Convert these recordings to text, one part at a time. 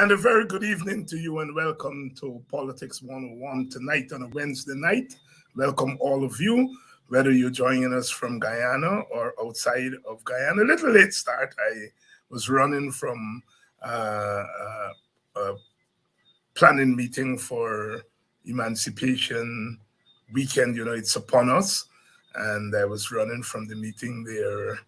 And a very good evening to you and welcome to Politics 101 tonight on a Wednesday night. Welcome all of you, whether you're joining us from Guyana or outside of Guyana. A little late start. I was running from a planning meeting for Emancipation Weekend. You know, it's upon us. And I was running from the meeting there.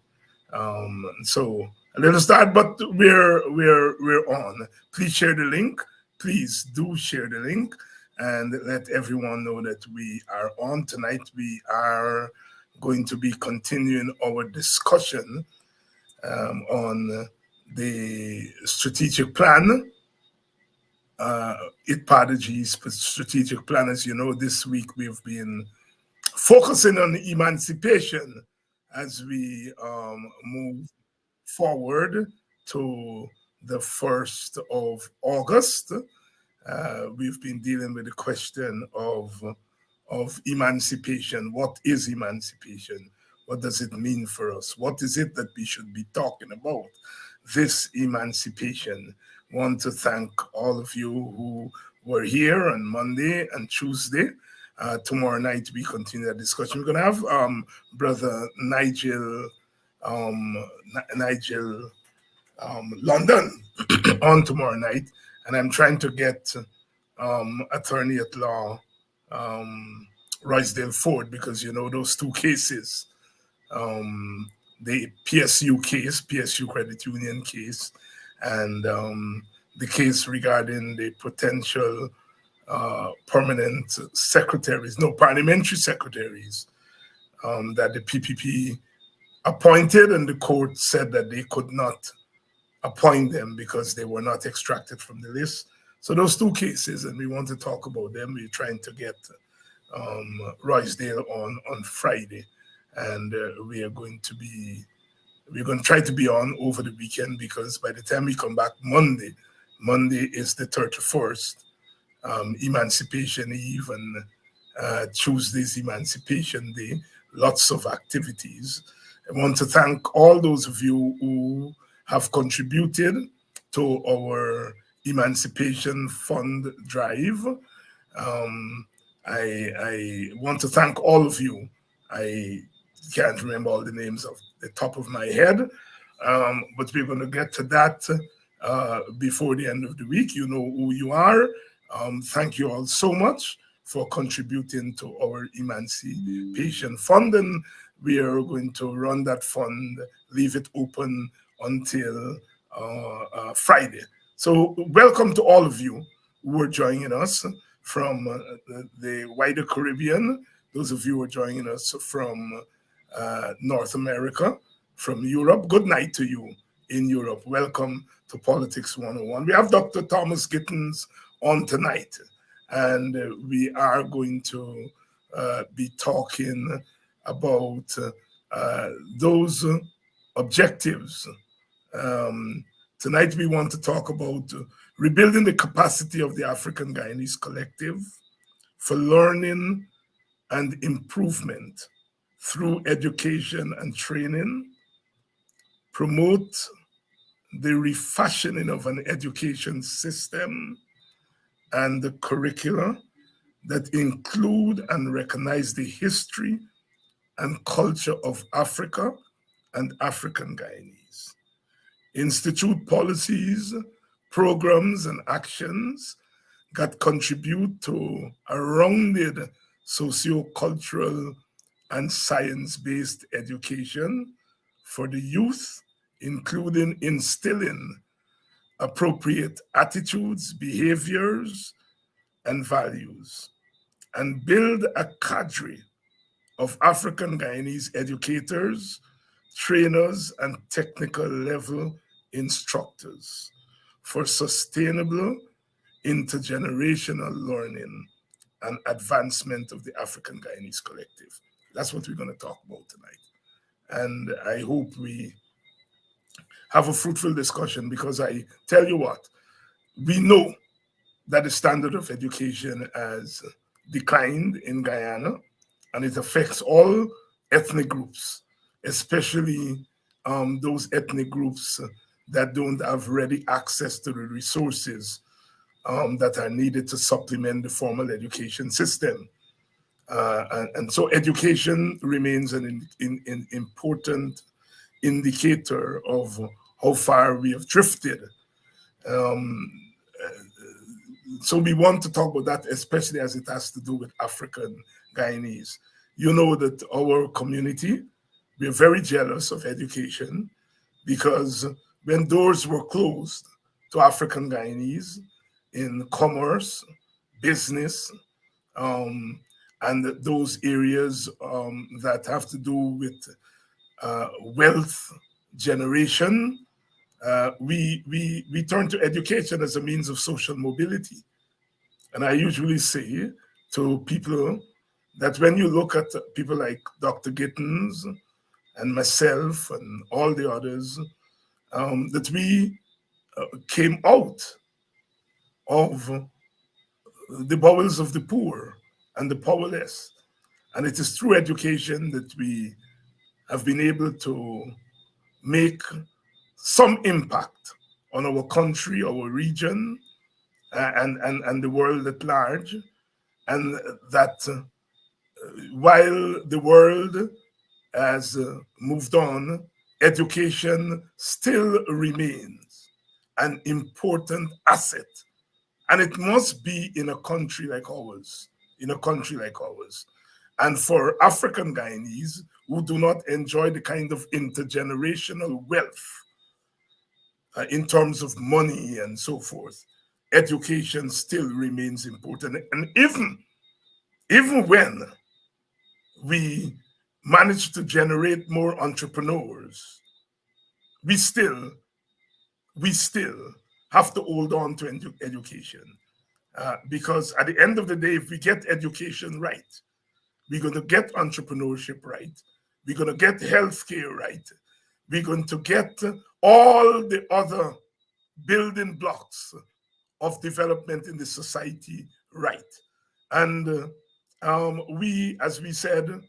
So a little start, but we're on. Please share the link. Please do share the link and let everyone know that we are on tonight. We are going to be continuing our discussion on the strategic plan. ITPADG's strategic plan. As you know, this week we've been focusing on emancipation as we move forward to the 1st of August. We've been dealing with the question of emancipation. What is emancipation? What does it mean for us? What is it that we should be talking about? This emancipation. Want to thank all of you who were here on Monday and Tuesday. Tomorrow night we continue the discussion. We're going to have Brother Nigel London on tomorrow night, and I'm trying to get attorney at law Roysdale Ford, because you know those two cases, the PSU case, PSU Credit Union case, and the case regarding the potential permanent secretaries, no, parliamentary secretaries that the PPP appointed, and the court said that they could not appoint them because they were not extracted from the list. So those two cases, and we want to talk about them. We're trying to get Roysdale on Friday, and we're going to try to be on over the weekend, because by the time we come back Monday is the 31st, Emancipation Eve, and Tuesday's Emancipation Day. Lots of activities. I want to thank all those of you who have contributed to our Emancipation Fund drive. I want to thank all of you. I can't remember all the names off the top of my head, but we're going to get to that before the end of the week. You know who you are. Thank you all so much for contributing to our Emancipation Fund, and we are going to run that fund, leave it open until Friday. So welcome to all of you who are joining us from the wider Caribbean, those of you who are joining us from North America, from Europe. Good night to you in Europe. Welcome to Politics 101. We have Dr. Thomas Gittens on tonight, and we are going to be talking about those objectives. Tonight we want to talk about rebuilding the capacity of the African Guyanese Collective for learning and improvement through education and training, promote the refashioning of an education system and the curricula that include and recognize the history and culture of Africa and African Guyanese. Institute policies, programs, and actions that contribute to a rounded socio-cultural and science-based education for the youth, including instilling appropriate attitudes, behaviors, and values, and build a cadre of African Guyanese educators, trainers, and technical level instructors for sustainable intergenerational learning and advancement of the African Guyanese Collective. That's what we're going to talk about tonight. And I hope we have a fruitful discussion, because I tell you what, we know that the standard of education has declined in Guyana, and it affects all ethnic groups, especially those ethnic groups that don't have ready access to the resources that are needed to supplement the formal education system. And so education remains an important indicator of how far we have drifted. Um, so we want to talk about that, especially as it has to do with African Guyanese. You know that our community, we're very jealous of education because when doors were closed to African Guyanese in commerce, business, um, and those areas that have to do with wealth generation, we turn to education as a means of social mobility. And I usually say to people that when you look at people like Dr. Gittens and myself and all the others, that we came out of the bowels of the poor and the powerless. And it is through education that we have been able to make some impact on our country, our region, and the world at large. And that while the world has moved on, education still remains an important asset. And it must be in a country like ours, in a country like ours. And for African Guyanese who do not enjoy the kind of intergenerational wealth in terms of money and so forth, education still remains important. And even when we manage to generate more entrepreneurs, we still have to hold on to education. Because at the end of the day, if we get education right, we're going to get entrepreneurship right, we're going to get healthcare right, we're going to get all the other building blocks of development in the society right. And we, as we said,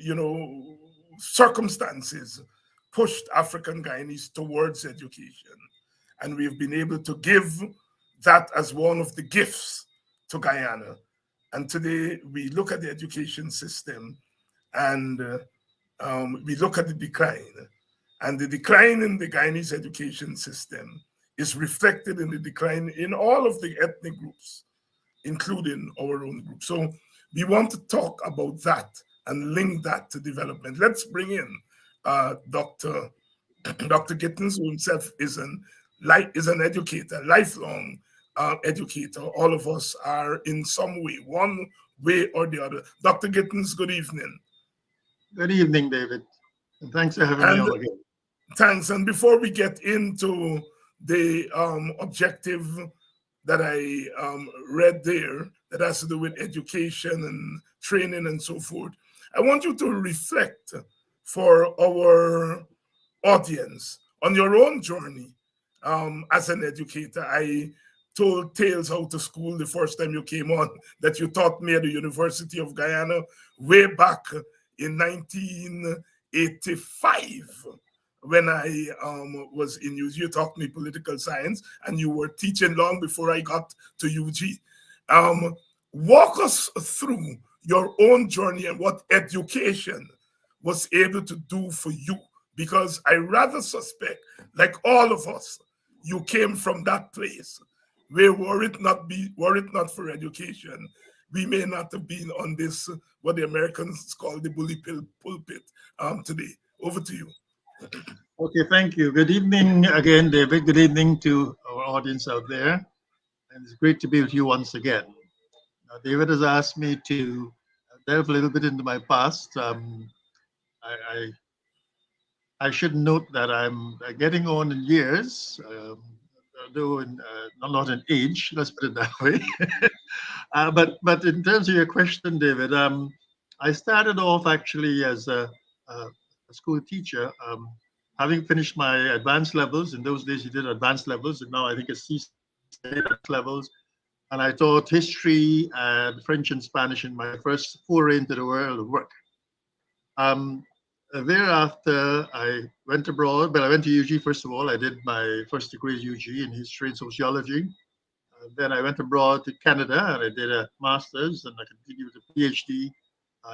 you know, circumstances pushed African Guyanese towards education. And we've been able to give that as one of the gifts to Guyana. And today we look at the education system and we look at the decline. And the decline in the Guyanese education system is reflected in the decline in all of the ethnic groups, including our own group. So we want to talk about that and link that to development. Let's bring in Dr. Gittens, who himself is an educator, lifelong educator. All of us are in some way, one way or the other. Dr. Gittens, good evening. Good evening, David. And thanks for having me And on again. thanks. And before we get into the objective that I read there, that has to do with education and training and so forth, I want you to reflect for our audience on your own journey as an educator. I told tales out of school the first time you came on that you taught me at the University of Guyana way back in 1985 when I was in UG. You taught me political science and you were teaching long before I got to UG. Walk us through your own journey and what education was able to do for you, because I rather suspect, like all of us, you came from that place where were it not for education, we may not have been on this, what the Americans call the bully pulpit today. Over to you. Okay, thank you. Good evening again, David. Good evening to our audience out there. And it's great to be with you once again. Now, David has asked me to delve a little bit into my past. I, I should note that I'm getting on in years, though not in age, let's put it that way. But in terms of your question, David, I started off actually as a school teacher, having finished my advanced levels. In those days, you did advanced levels, and now I think it's advanced levels. And I taught history and French and Spanish in my first foray into the world of work. Um, Thereafter, I went abroad, but I went to UG first of all. I did my first degree at UG in history and sociology. Then I went abroad to Canada and I did a master's and I continued with a PhD.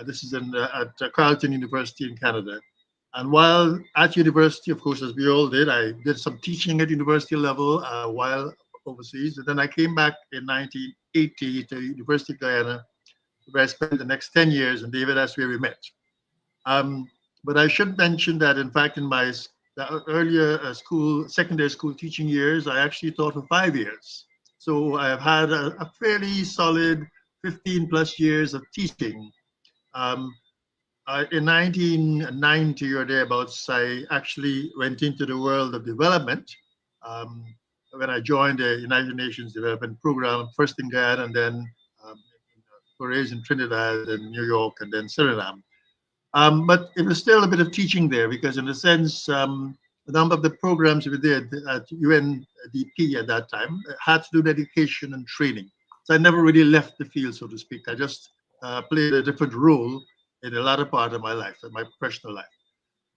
This is at Carleton University in Canada. And while at university, of course, as we all did, I did some teaching at university level while overseas. And then I came back in 1980 to University of Guyana, where I spent the next 10 years, and David, that's where we met. Um, but I should mention that, in fact, in my earlier secondary school teaching years, I actually taught for 5 years. So I have had a fairly solid 15 plus years of teaching. Um, in 1990 or thereabouts, I actually went into the world of development um, when I joined the United Nations Development Program, first in Guyana and then forays in Trinidad and New York and then Suriname. But it was still a bit of teaching there because, in a sense, a number of the programs we did at UNDP at that time had to do with education and training. So I never really left the field, so to speak. I just played a different role in the latter part of my life, in my professional life.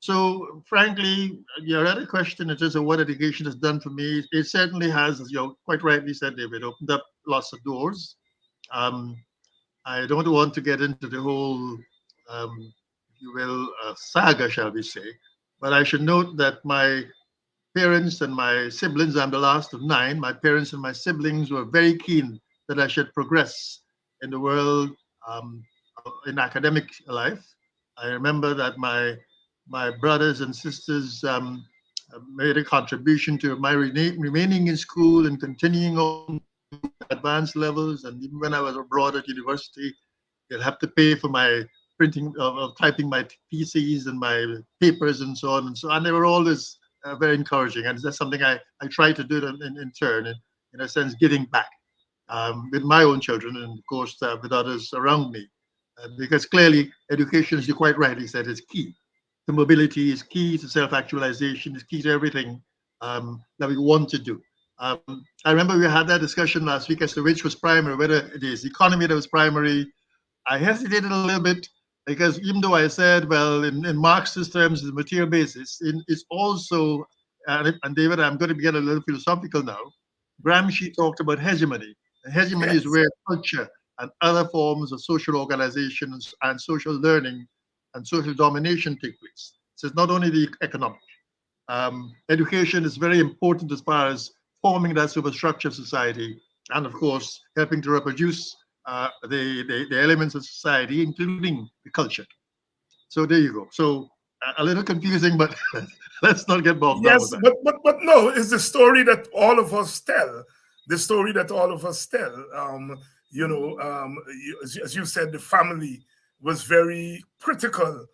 So, frankly, your other question in terms of what education has done for me, it certainly has, as you quite rightly said, David, opened up lots of doors. Um, I don't want to get into the whole, if you will, saga, shall we say, but I should note that my parents and my siblings, I'm the last of nine, my parents and my siblings were very keen that I should progress in the world um, in academic life. I remember that my brothers and sisters made a contribution to my remaining in school and continuing on advanced levels. And even when I was abroad at university, they'll have to pay for my printing of typing my theses and my papers and so on and so on. They were always very encouraging, and that's something I try to do in turn, in a sense, giving back with my own children and, of course, with others around me. Because clearly, education, as you quite rightly said, is key. The mobility is key to self-actualization, is key to everything that we want to do. I remember we had that discussion last week as to which was primary, whether it is economy that was primary. I hesitated a little bit because even though I said, well, in Marxist terms, the material basis, it's also, and David, I'm going to get a little philosophical now. Gramsci talked about hegemony. And hegemony is where culture and other forms of social organization and social learning and social domination take place. So it's not only the economic. Education is very important as far as forming that superstructure of society and, of course, helping to reproduce the elements of society, including the culture. So there you go. So a little confusing, but let's not get bogged down with Yes, that. but no, it's the story that all of us tell. The story that all of us tell. As you said, the family was very critical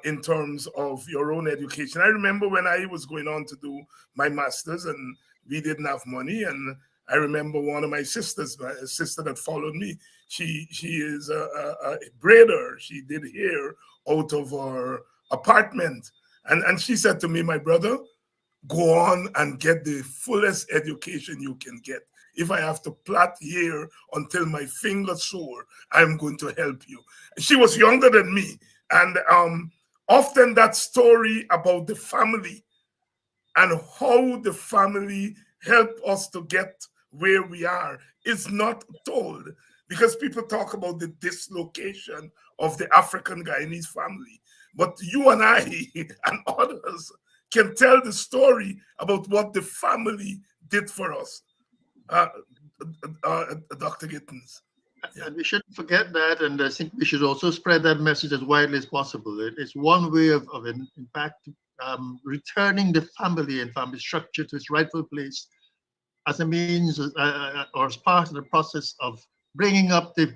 in terms of your own education. I remember when I was going on to do my master's, and we didn't have money, and I remember one of my sisters, my sister that followed me. She is a braider. She did hair out of her apartment. And she said to me, my brother, go on and get the fullest education you can get. If I have to plait hair until my fingers sore, I'm going to help you. She was younger than me. And often that story about the family and how the family helped us to get where we are is not told, because people talk about the dislocation of the African Guyanese family. But you and I and others can tell the story about what the family did for us, uh, Dr. Gittens. Yeah. And we shouldn't forget that, and I think we should also spread that message as widely as possible. It's one way of in fact, returning the family and family structure to its rightful place as a means or as part of the process of bringing up the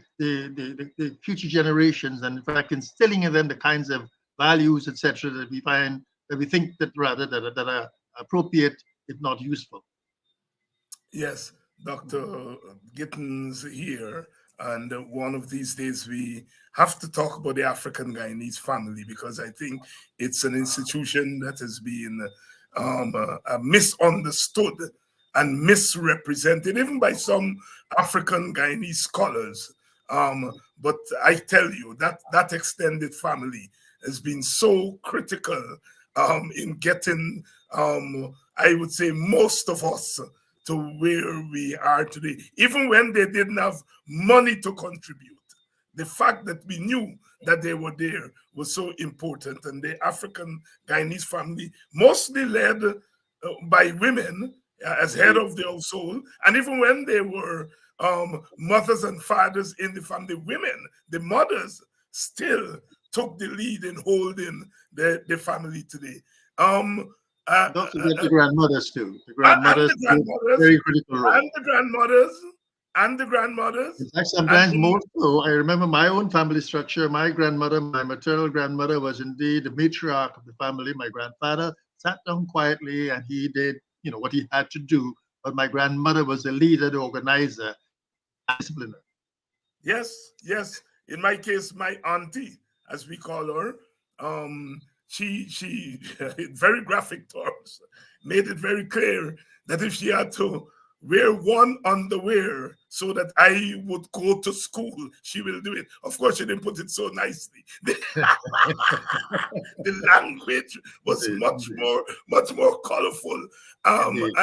future generations and, in fact, instilling in them the kinds of values, etc., that we find, that we think that rather that are appropriate, if not useful. Yes, Dr. Gittens here. And one of these days we have to talk about the African Guyanese family, because I think it's an institution that has been misunderstood and misrepresented, even by some African Guyanese scholars. But I tell you that that extended family, has been so critical in getting, I would say, most of us to where we are today. Even when they didn't have money to contribute, the fact that we knew that they were there was so important. And the African Guyanese family, mostly led by women as head of the household, and even when they were mothers and fathers in the family, women, the mothers, still took the lead in holding the family today. Don't forget the grandmothers too. The And grandmothers the played a grandmothers, very critical role. and the grandmothers, and the grandmothers, In fact, and sometimes more so. I remember my own family structure. My grandmother, my maternal grandmother, was indeed the matriarch of the family. My grandfather sat down quietly and he did, what he had to do. But my grandmother was the leader, the organizer, discipliner. yes, yes. In my case, my auntie, as we call her, she in very graphic terms made it very clear that if she had to wear one underwear so that I would go to school, she will do it. Of course, she didn't put it so nicely. The language was Indeed, much more colorful, indeed.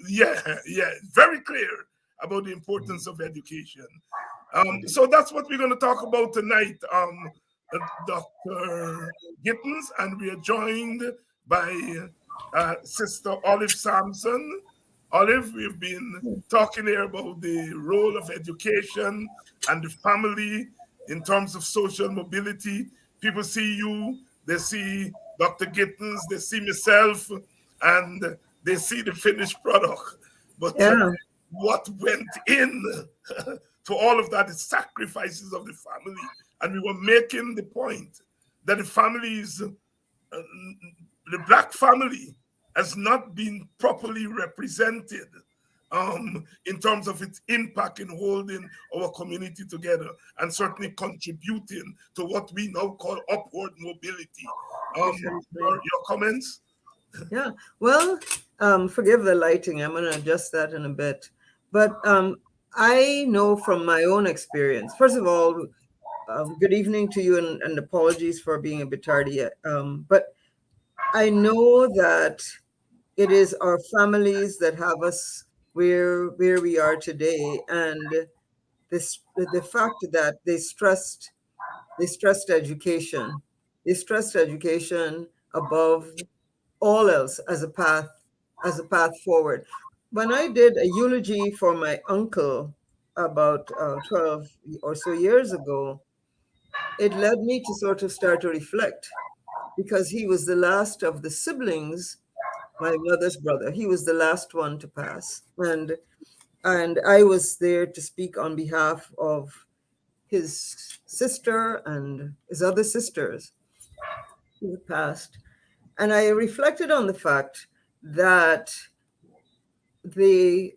yeah, very clear about the importance of education. Indeed. So that's what we're going to talk about tonight, Dr. Gittens, and we are joined by Sister Olive Sampson. Olive, we've been talking here about the role of education and the family in terms of social mobility. People see you, they see Dr. Gittens, they see myself, and they see the finished product. But Yeah. what went in to all of that is sacrifices of the family. And we were making the point that the families, the Black family, has not been properly represented in terms of its impact in holding our community together and certainly contributing to what we now call upward mobility. Your comments? Yeah. Well, forgive the lighting. I'm going to adjust that in a bit. But I know from my own experience, first of all, good evening to you and apologies for being a bit tardy. But I know that it is our families that have us where we are today. And the fact that they stressed education. They stressed education above all else as a path forward. When I did a eulogy for my uncle about 12 or so years ago, it led me to sort of start to reflect because he was the last of the siblings, my mother's brother. He was the last one to pass. And I was there to speak on behalf of his sister and his other sisters who had passed. And I reflected on the fact that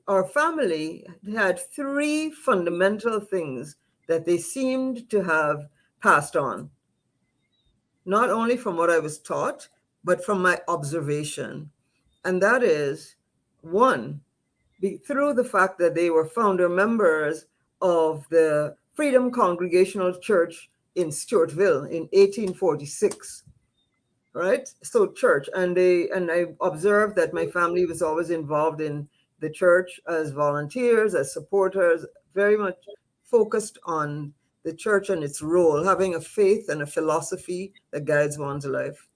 our family had three fundamental things that they seemed to have passed on, not only from what I was taught, but from my observation. And that is, one, through the fact that they were founder members of the Freedom Congregational Church in Stewartville in 1846. Right? So church, and I observed that my family was always involved in the church as volunteers, as supporters, very much focused on the church and its role, having a faith and a philosophy that guides one's life.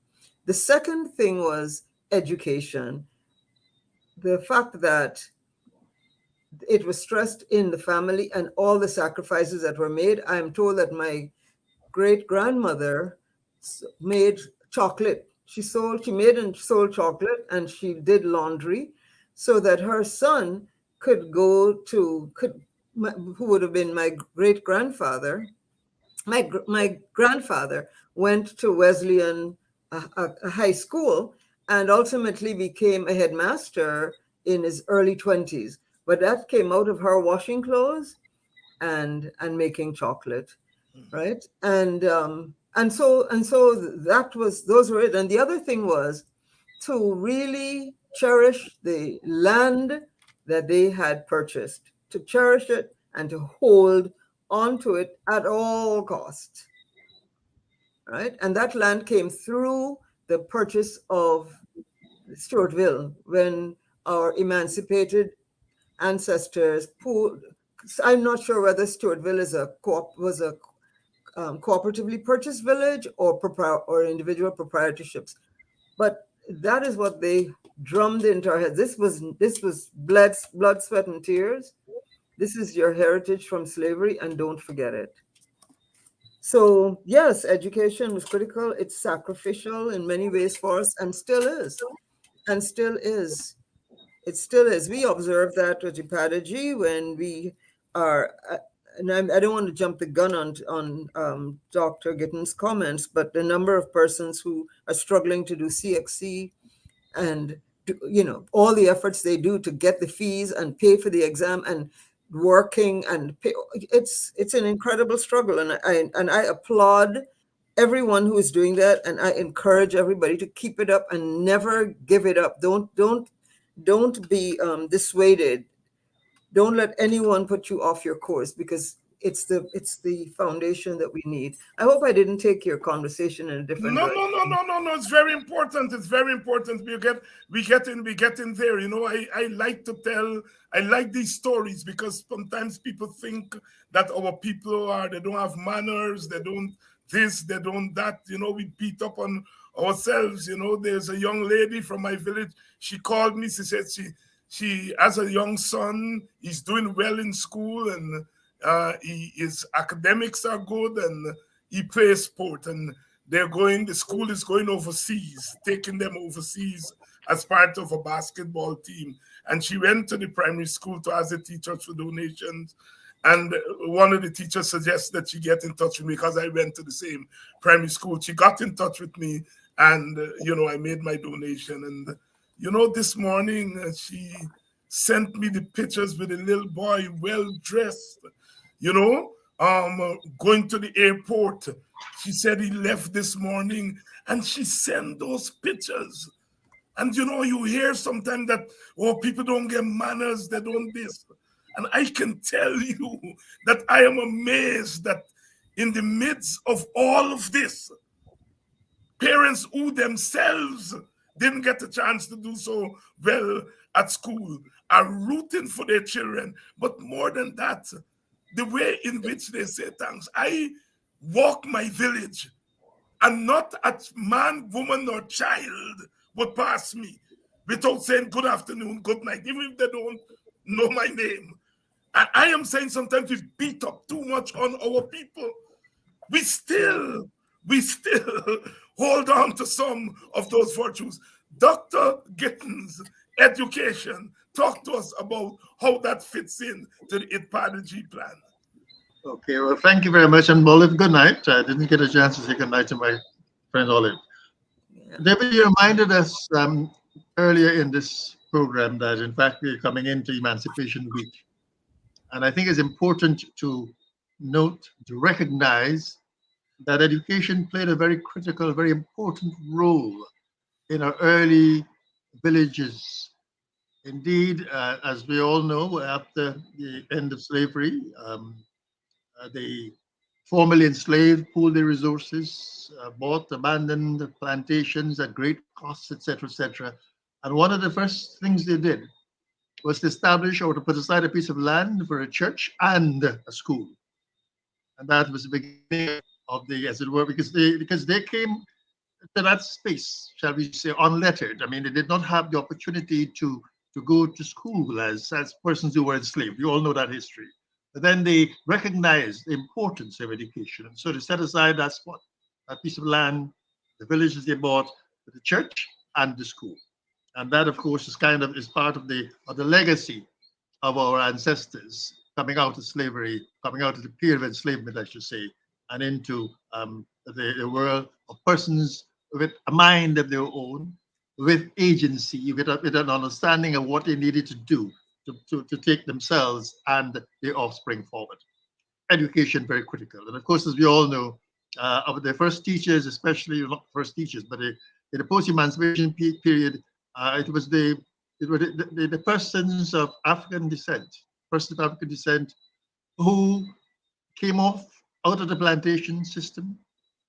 The second thing was education. The fact that it was stressed in the family and all the sacrifices that were made. I am told that my great grandmother made chocolate. She made and sold chocolate, and she did laundry so that her son could who would have been my great grandfather. My grandfather went to Wesleyan a high school and ultimately became a headmaster in his early 20s. But that came out of her washing clothes and making chocolate, right? So those were it. And the other thing was to really cherish the land that they had purchased, to cherish it and to hold onto it at all costs. right? And that land came through the purchase of Stewartville when our emancipated ancestors pooled. I'm not sure whether Stewartville was a cooperatively purchased village or individual proprietorships, but that is what they drummed into our heads. This was blood, sweat, and tears. This is your heritage from slavery, and don't forget it. So yes, education was critical. It's sacrificial in many ways for us, and still is, and still is. It still is. We observe that with Ipadaji when we are, and I don't want to jump the gun on Dr. Gittens' comments, but the number of persons who are struggling to do CXC and all the efforts they do to get the fees and pay for the exam and working and pay, it's an incredible struggle, and I applaud everyone who is doing that, and I encourage everybody to keep it up and never give it up. Don't be dissuaded. Don't let anyone put you off your course, because it's the foundation that we need. I hope I didn't take your conversation in a different No, direction. no. It's very important. It's very important. We get in there. I like to tell. I like these stories because sometimes people think that our people they don't have manners. They don't this. They don't that. We beat up on ourselves. There's a young lady from my village. She called me. She said she has a young son. He's doing well in school and his academics are good and he plays sport, and the school is going overseas, taking them overseas as part of a basketball team. And she went to the primary school to ask the teachers for donations. And one of the teachers suggested that she get in touch with me because I went to the same primary school. She got in touch with me and, I made my donation. And, this morning she sent me the pictures with a little boy, well dressed, going to the airport. She said he left this morning and she sent those pictures. And you hear sometimes that, people don't get manners, they don't this. And I can tell you that I am amazed that in the midst of all of this, parents who themselves didn't get a chance to do so well at school are rooting for their children. But more than that, the way in which they say thanks. I walk my village and not a man, woman, or child would pass me without saying good afternoon, good night, even if they don't know my name. And I am saying sometimes we beat up too much on our people. We still hold on to some of those virtues. Dr. Gittens, education, talk to us about how that fits in to the Ipadaji plan. Okay, well, thank you very much. And Olive, good night. I didn't get a chance to say good night to my friend Olive. Yeah. David, you reminded us earlier in this program that, in fact, we're coming into Emancipation Week. And I think it's important to note, to recognize that education played a very critical, very important role in our early villages. Indeed, as we all know, after the end of slavery, the formerly enslaved pooled their resources, bought abandoned plantations at great costs, etc., etc. And one of the first things they did was to establish or to put aside a piece of land for a church and a school. And that was the beginning of the, as it were, because they came to that space, shall we say, unlettered. I mean, they did not have the opportunity to go to school as persons who were enslaved. You all know that history. But then they recognized the importance of education. And so they set aside that spot, that piece of land, the villages they bought, for the church and the school. And that, of course, is part of the legacy of our ancestors coming out of slavery, coming out of the period of enslavement, I should say, and into the world of persons with a mind of their own, with agency, with an understanding of what they needed to do to take themselves and their offspring forward. Education, very critical. And of course, as we all know, of the first teachers, especially not first teachers, but in the post-emancipation period, it was the persons of African descent, who came out of the plantation system,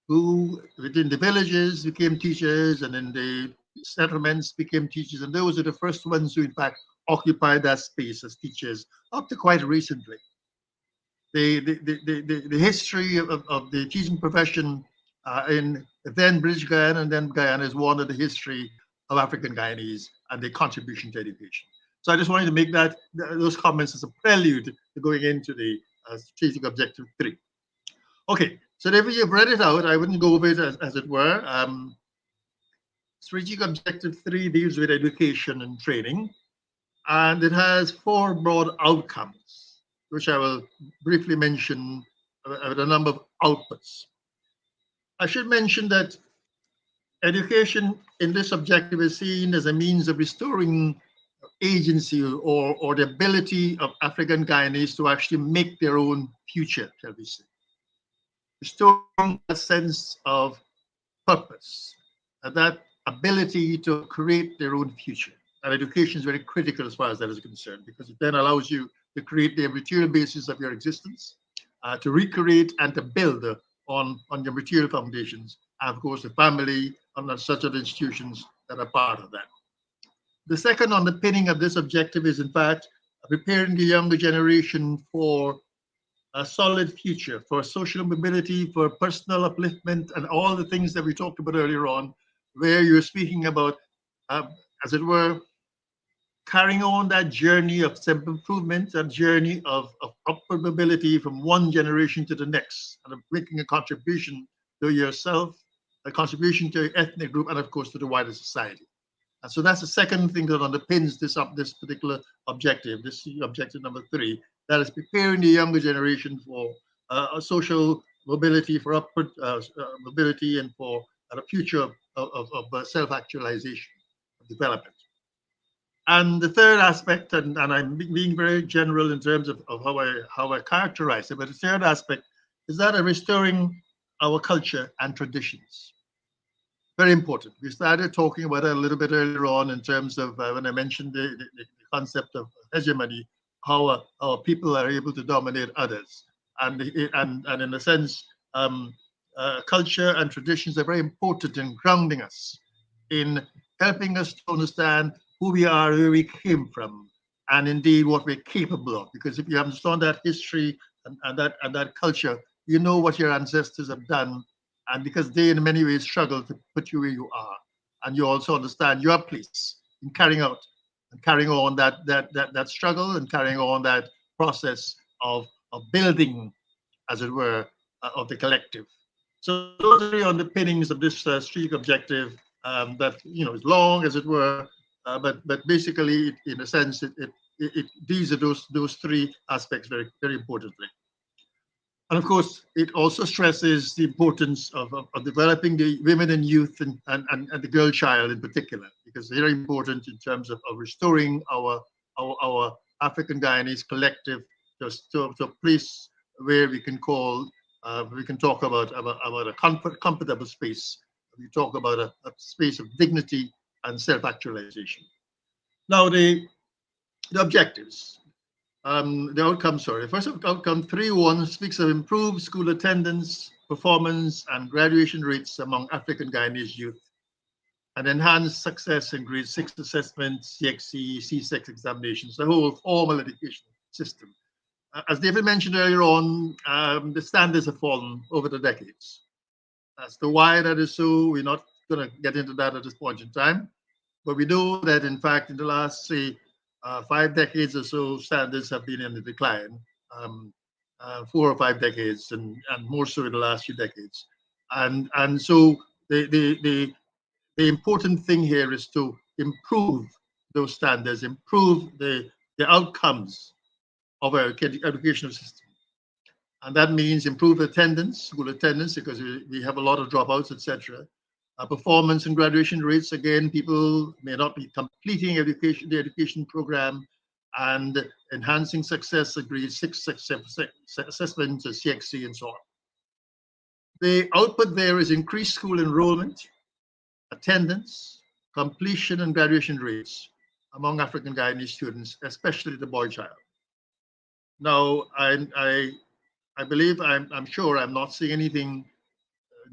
who within the villages became teachers and in the settlements became teachers. And those are the first ones who, in fact, occupied that space as teachers up to quite recently. The history of the teaching profession in then British Guyana and then Guyana is one of the history of African Guyanese and their contribution to education. So I just wanted to make those comments as a prelude to going into the strategic objective 3. Okay, so if you've read it out, I wouldn't go over it as it were. Strategic objective 3 deals with education and training, and it has 4 broad outcomes, which I will briefly mention with a number of outputs. I should mention that education in this objective is seen as a means of restoring agency or the ability of African Guyanese to actually make their own future, shall we say. Restoring a sense of purpose, and that ability to create their own future. And education is very critical as far as that is concerned, because it then allows you to create the material basis of your existence, to recreate and to build on your material foundations, and of course the family and such other institutions that are part of that. The second underpinning of this objective is, in fact, preparing the younger generation for a solid future, for social mobility, for personal upliftment, and all the things that we talked about earlier on, where you're speaking about, as it were, carrying on that journey of self-improvement, that journey of upward mobility from one generation to the next, and of making a contribution to yourself, a contribution to your ethnic group, and of course to the wider society. And so that's the second thing that underpins this particular objective, this objective number 3, that is preparing the younger generation for a social mobility, for upward mobility, and for a future of self-actualization, of development. And the third aspect, and I'm being very general in terms of how I characterize it, but the third aspect is that of restoring our culture and traditions. Very important. We started talking about it a little bit earlier on in terms of when I mentioned the concept of hegemony, how our people are able to dominate others. And in a sense, culture and traditions are very important in grounding us, in helping us to understand who we are, where we came from, and indeed what we're capable of. Because if you understand that history and that culture, you know what your ancestors have done, and because they in many ways struggle to put you where you are, and you also understand your place in carrying out and carrying on that struggle and carrying on that process of building, as it were, of the collective. So those are the underpinnings of this strategic objective that is long, as it were, but basically, in a sense, these are those 3 aspects very, very importantly. And of course, it also stresses the importance of developing the women and youth and the girl child in particular, because they're important in terms of restoring our African Guyanese collective to a place where we can talk about a comfortable space. We talk about a space of dignity and self-actualization. Now, the objectives. The outcome, sorry. First outcome 3.1 speaks of improved school attendance, performance, and graduation rates among African Guyanese youth, and enhanced success in grade 6 assessments, CXC, C6 examinations, the whole formal education system. As David mentioned earlier on, the standards have fallen over the decades. As to why that is so, we're not going to get into that at this point in time, but we know that in fact in the last, say, 5 decades or so, standards have been in the decline, 4 or 5 decades, and more so in the last few decades. And so the important thing here is to improve those standards, improve the outcomes of our educational system. And that means improve attendance, school attendance, because we have a lot of dropouts, etc. Performance and graduation rates, again, people may not be completing the education program, and enhancing success at grade 6 assessments, CXC, and so on. The output there is increased school enrollment, attendance, completion, and graduation rates among African Guyanese students, especially the boy child. Now, I believe, I'm sure I'm not seeing anything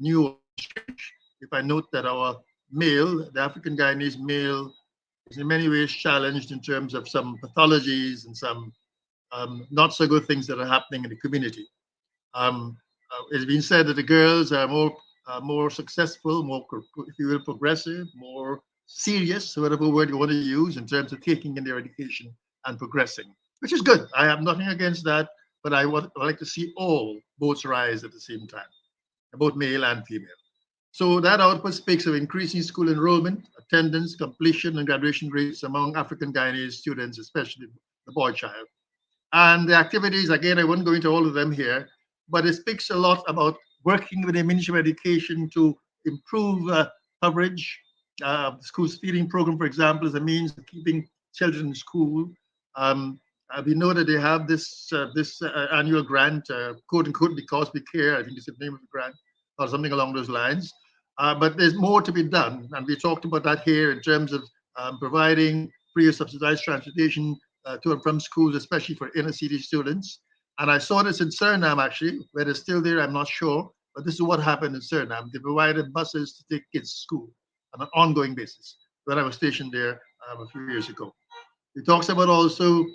new or strange if I note that our male, the African Guyanese male, is in many ways challenged in terms of some pathologies and some not so good things that are happening in the community. It's been said that the girls are more successful, more, if you will, progressive, more serious, whatever word you want to use, in terms of taking in their education and progressing, which is good. I have nothing against that, but I like to see all boats rise at the same time, both male and female. So that output speaks of increasing school enrollment, attendance, completion, and graduation rates among African Guyanese students, especially the boy child. And the activities, again, I won't go into all of them here, but it speaks a lot about working with the Ministry of Education to improve coverage. School's feeding program, for example, is a means of keeping children in school. We know that they have this annual grant, quote unquote, because we care, I think is the name of the grant, or something along those lines. But there's more to be done. And we talked about that here in terms of providing free or subsidized transportation to and from schools, especially for inner city students. And I saw this in Suriname, actually. Whether it's still there, I'm not sure. But this is what happened in Suriname. They provided buses to take kids to school on an ongoing basis when I was stationed there a few years ago. It talks about also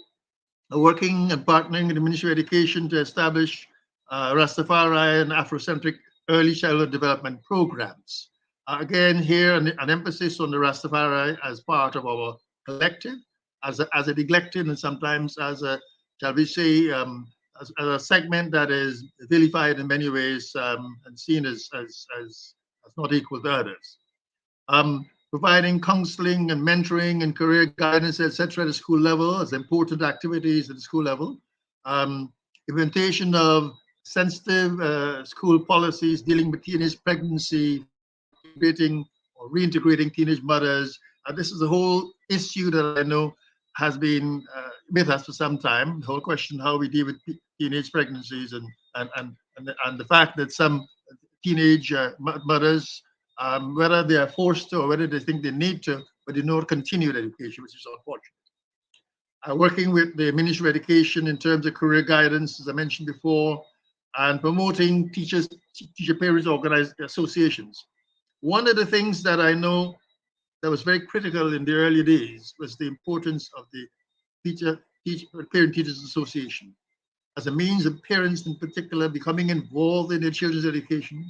working and partnering with the Ministry of Education to establish Rastafari and Afrocentric early childhood development programs. Again, here an emphasis on the Rastafari as part of our collective, as a neglected and sometimes as a, shall we say, as a segment that is vilified in many ways and seen as not equal to others. Providing counseling and mentoring and career guidance, etc., at the school level as important activities at the school level. Implementation of sensitive school policies dealing with teenage pregnancy, integrating or reintegrating teenage mothers. This is a whole issue that I know has been with us for some time. The whole question how we deal with teenage pregnancies and the fact that some teenage mothers, whether they are forced to or whether they think they need to, but they don't continue education, which is unfortunate. Working with the Ministry of Education in terms of career guidance, as I mentioned before, and promoting teacher parents organized associations. One of the things that I know that was very critical in the early days was the importance of the Parent Teachers Association as a means of parents in particular becoming involved in their children's education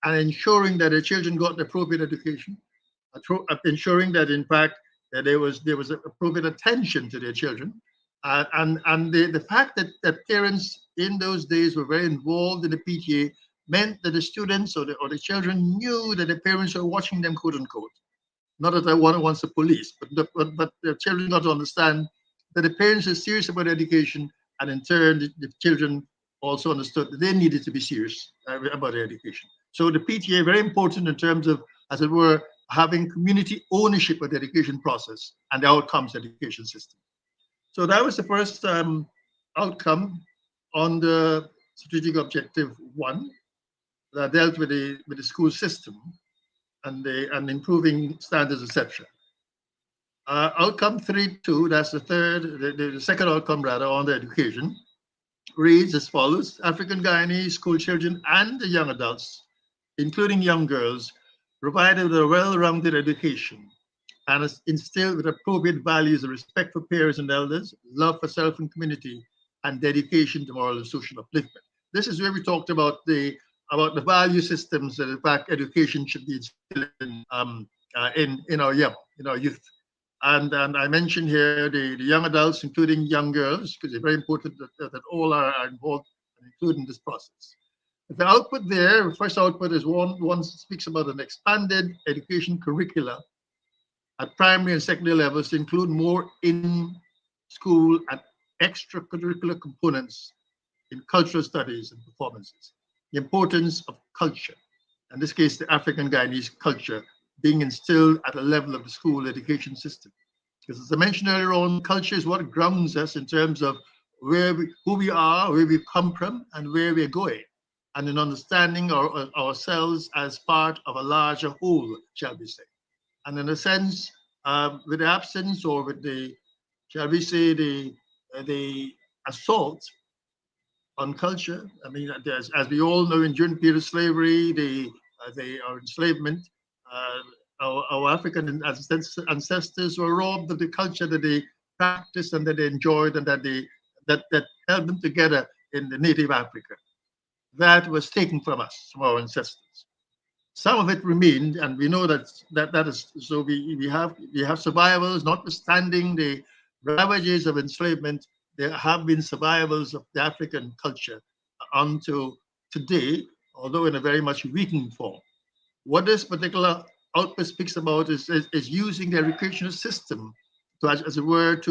and ensuring that their children got the appropriate education, ensuring that in fact that there was appropriate attention to their children, and the fact that parents in those days were very involved in the PTA meant that the students or the children knew that the parents were watching them, quote unquote. Not that I wants the police, but the children got to understand that the parents are serious about education, and in turn, the children also understood that they needed to be serious about their education. So the PTA very important in terms of, as it were, having community ownership of the education process and the outcomes of the education system. So that was the first outcome on the strategic objective 1 that dealt with the school system and improving standards, etc. Outcome 3.2, that's the second outcome rather on the education, reads as follows: African Guyanese school children and the young adults, including young girls, provided with a well-rounded education and is instilled with appropriate values of respect for parents and elders, love for self and community, and dedication to moral and social upliftment. This is where we talked about the value systems that in fact education should be instilled in our youth. And I mentioned here the young adults, including young girls, because it's very important that all are involved and included in this process. The output there, first output is one speaks about an expanded education curricula at primary and secondary levels to include more in-school and extracurricular components in cultural studies and performances. The importance of culture, in this case, the African Guyanese culture, being instilled at a level of the school education system. Because as I mentioned earlier on, culture is what grounds us in terms of who we are, where we've come from, and where we're going, and in understanding ourselves as part of a larger whole, shall we say. And in a sense, with the absence or with the, shall we say, the assault on culture. I mean, as we all know, during the period of slavery, our enslavement, our African ancestors were robbed of the culture that they practiced and that they enjoyed and that held them together in the native Africa. That was taken from us, from our ancestors. Some of it remained, and we know that is so. We have survivals, notwithstanding the ravages of enslavement. There have been survivals of the African culture until today, although in a very much weakened form. What this particular output speaks about is using the educational system to, as it were,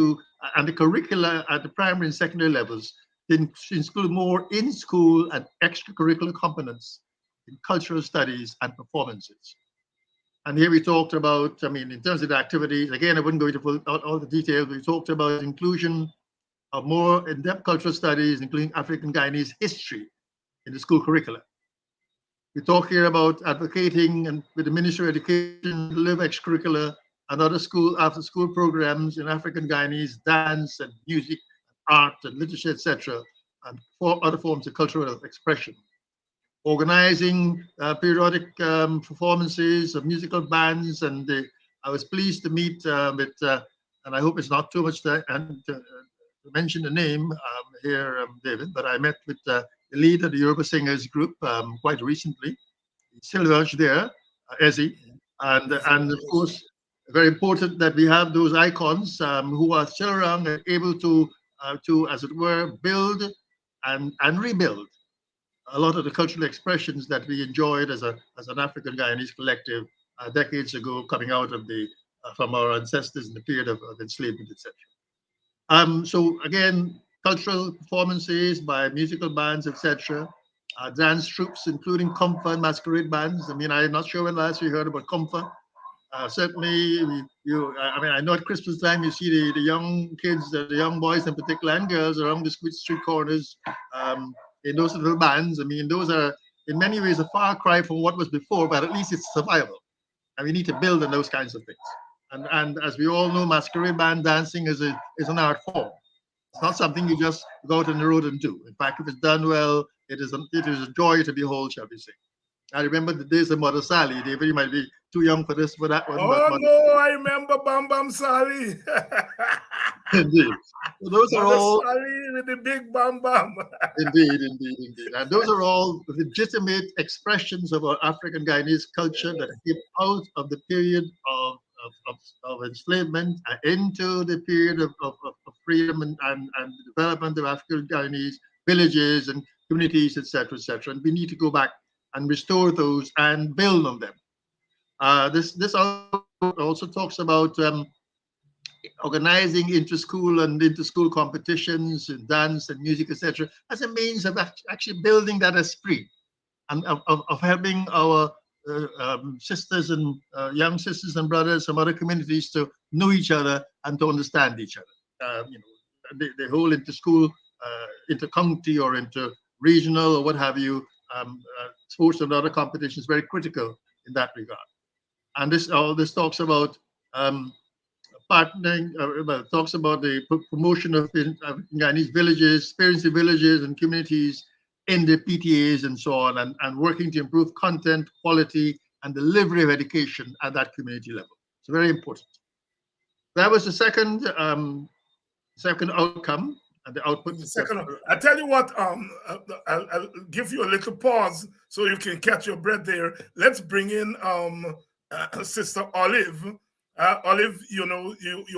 and the curricula at the primary and secondary levels to include more in-school and extracurricular components in cultural studies and performances. And here we talked about, I mean, in terms of the activities, again, I wouldn't go into all the details. We talked about inclusion of more in-depth cultural studies, including African Guyanese history in the school curricula. We talk here about advocating and with the Ministry of Education, live extracurricular and other after school programs in African Guyanese dance and music, art and literature, etc., and for other forms of cultural expression. Organizing periodic performances of musical bands, and I was pleased to meet with, and I hope it's not too much to mention the name here, David, but I met with the lead of the Yoruba Singers group quite recently. He's still there, Ezzy, and of course, very important that we have those icons who are still around and able to, as it were, build and rebuild a lot of the cultural expressions that we enjoyed as an African Guyanese collective decades ago, coming out of from our ancestors in the period of enslavement, etc. So again, cultural performances by musical bands, etc. Dance troupes, including compa and masquerade bands. I mean, I'm not sure when last we heard about compa. Certainly, I know at Christmas time you see the young kids, the young boys in particular, and girls around the street corners in those little bands. I mean, those are in many ways a far cry from what was before, but at least it's survival. And we need to build on those kinds of things. And as we all know, masquerade band dancing is an art form. It's not something you just go out on the road and do. In fact, if it's done well, it is a joy to behold, shall we say. I remember the days of Mother Sally. David, you might be too young for that one. Oh, no, I remember Bam Bam Sally. Indeed. So those are all Sally with the big Bam Bam. Indeed. And those are all legitimate expressions of our African Guyanese culture that came out of the period of enslavement into the period of freedom and development of African Guyanese villages and communities, etc., etc. And we need to go back and restore those and build on them. This also talks about organizing inter-school and inter-school competitions in dance and music, etc., as a means of actually building that esprit and of helping our sisters and young sisters and brothers from other communities to know each other and to understand each other. The whole inter-school, inter-county or inter-regional or what have you, sports and other competitions very critical in that regard. And all this talks about partnering, talks about the promotion of Guyanese villages, experiencing villages and communities in the PTAs and so on, and working to improve content, quality, and delivery of education at that community level. It's very important. That was the second outcome and the output. The second, I tell you what, I'll give you a little pause so you can catch your breath there. Let's bring in Sister Olive. Olive, you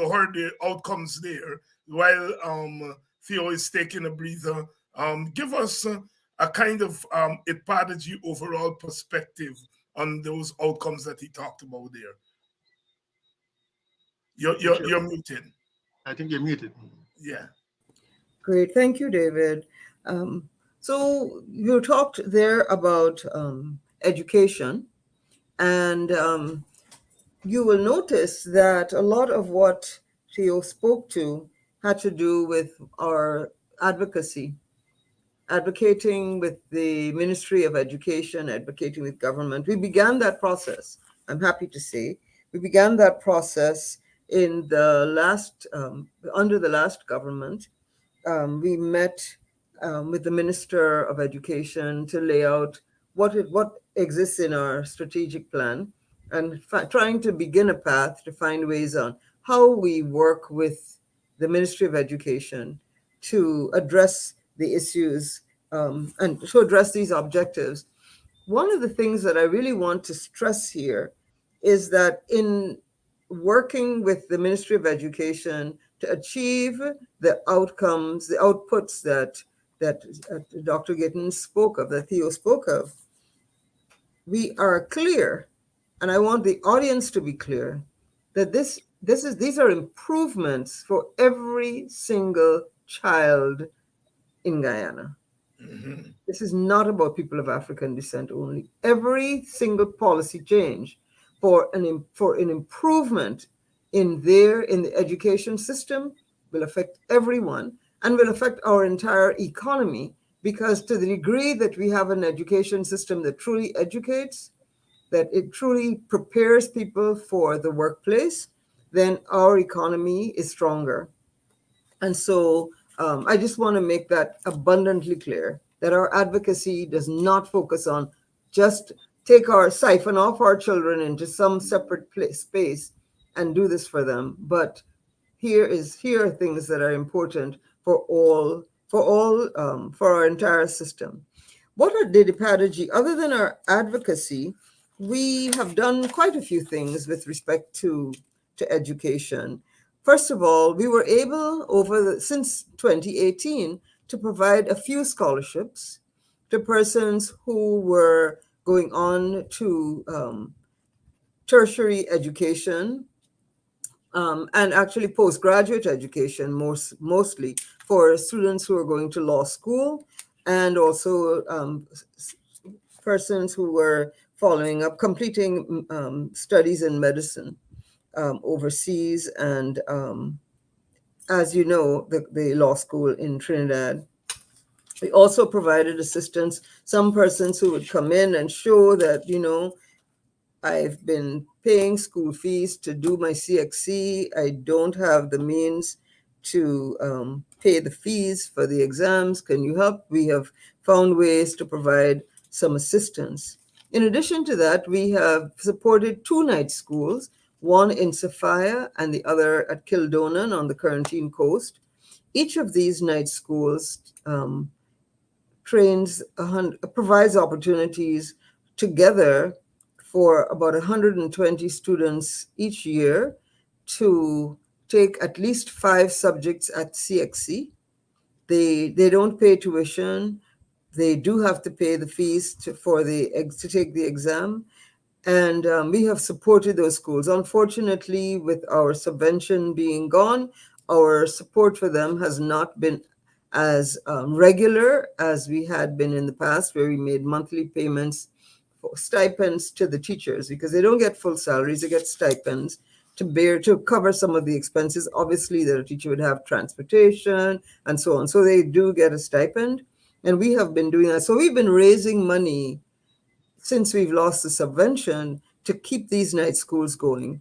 heard the outcomes there while Theo is taking a breather. Give us a kind of Ipadaji overall perspective on those outcomes that he talked about there. You're muted. I think you're muted. Yeah. Great. Thank you, David. So you talked there about education, and you will notice that a lot of what Theo spoke to had to do with our advocacy, advocating with the Ministry of Education, advocating with government. We began that process, I'm happy to say. We began that process in the last, under the last government. We met with the Minister of Education to lay out what exists in our strategic plan, and trying to begin a path to find ways on how we work with the Ministry of Education to address the issues and to address these objectives. One of the things that I really want to stress here is that in working with the Ministry of Education to achieve the outcomes, the outputs that Dr. Gittens spoke of, that Theo spoke of, we are clear, and I want the audience to be clear, that these are improvements for every single child in Guyana. Mhm. This is not about people of African descent only. Every single policy change for an improvement in the education system will affect everyone and will affect our entire economy, because to the degree that we have an education system that truly educates, that it truly prepares people for the workplace, then our economy is stronger. And so I just want to make that abundantly clear, that our advocacy does not focus on just siphon off our children into some separate space and do this for them. But here are things that are important for our entire system. What are Dedipadaji? Other than our advocacy, we have done quite a few things with respect to education. First of all, we were able since 2018 to provide a few scholarships to persons who were going on to tertiary education, and actually postgraduate education, mostly for students who are going to law school, and also persons who were following up, completing studies in medicine overseas, and as you know, the law school in Trinidad. We also provided assistance, some persons who would come in and show that, I've been paying school fees to do my CXC. I don't have the means to pay the fees for the exams. Can you help? We have found ways to provide some assistance. In addition to that, we have supported 2 night schools, one in Sophia and the other at Kildonan on the Corentyne coast. Each of these night schools provides opportunities together for about 120 students each year to take at least 5 subjects at CXC. They don't pay tuition. They do have to pay the fees to take the exam. And we have supported those schools. Unfortunately, with our subvention being gone, our support for them has not been as regular as we had been in the past, where we made monthly payments for stipends to the teachers, because they don't get full salaries, they get stipends to cover some of the expenses, obviously, that a teacher would have, transportation and so on. So they do get a stipend, and we have been doing that. So we've been raising money since we've lost the subvention to keep these night schools going.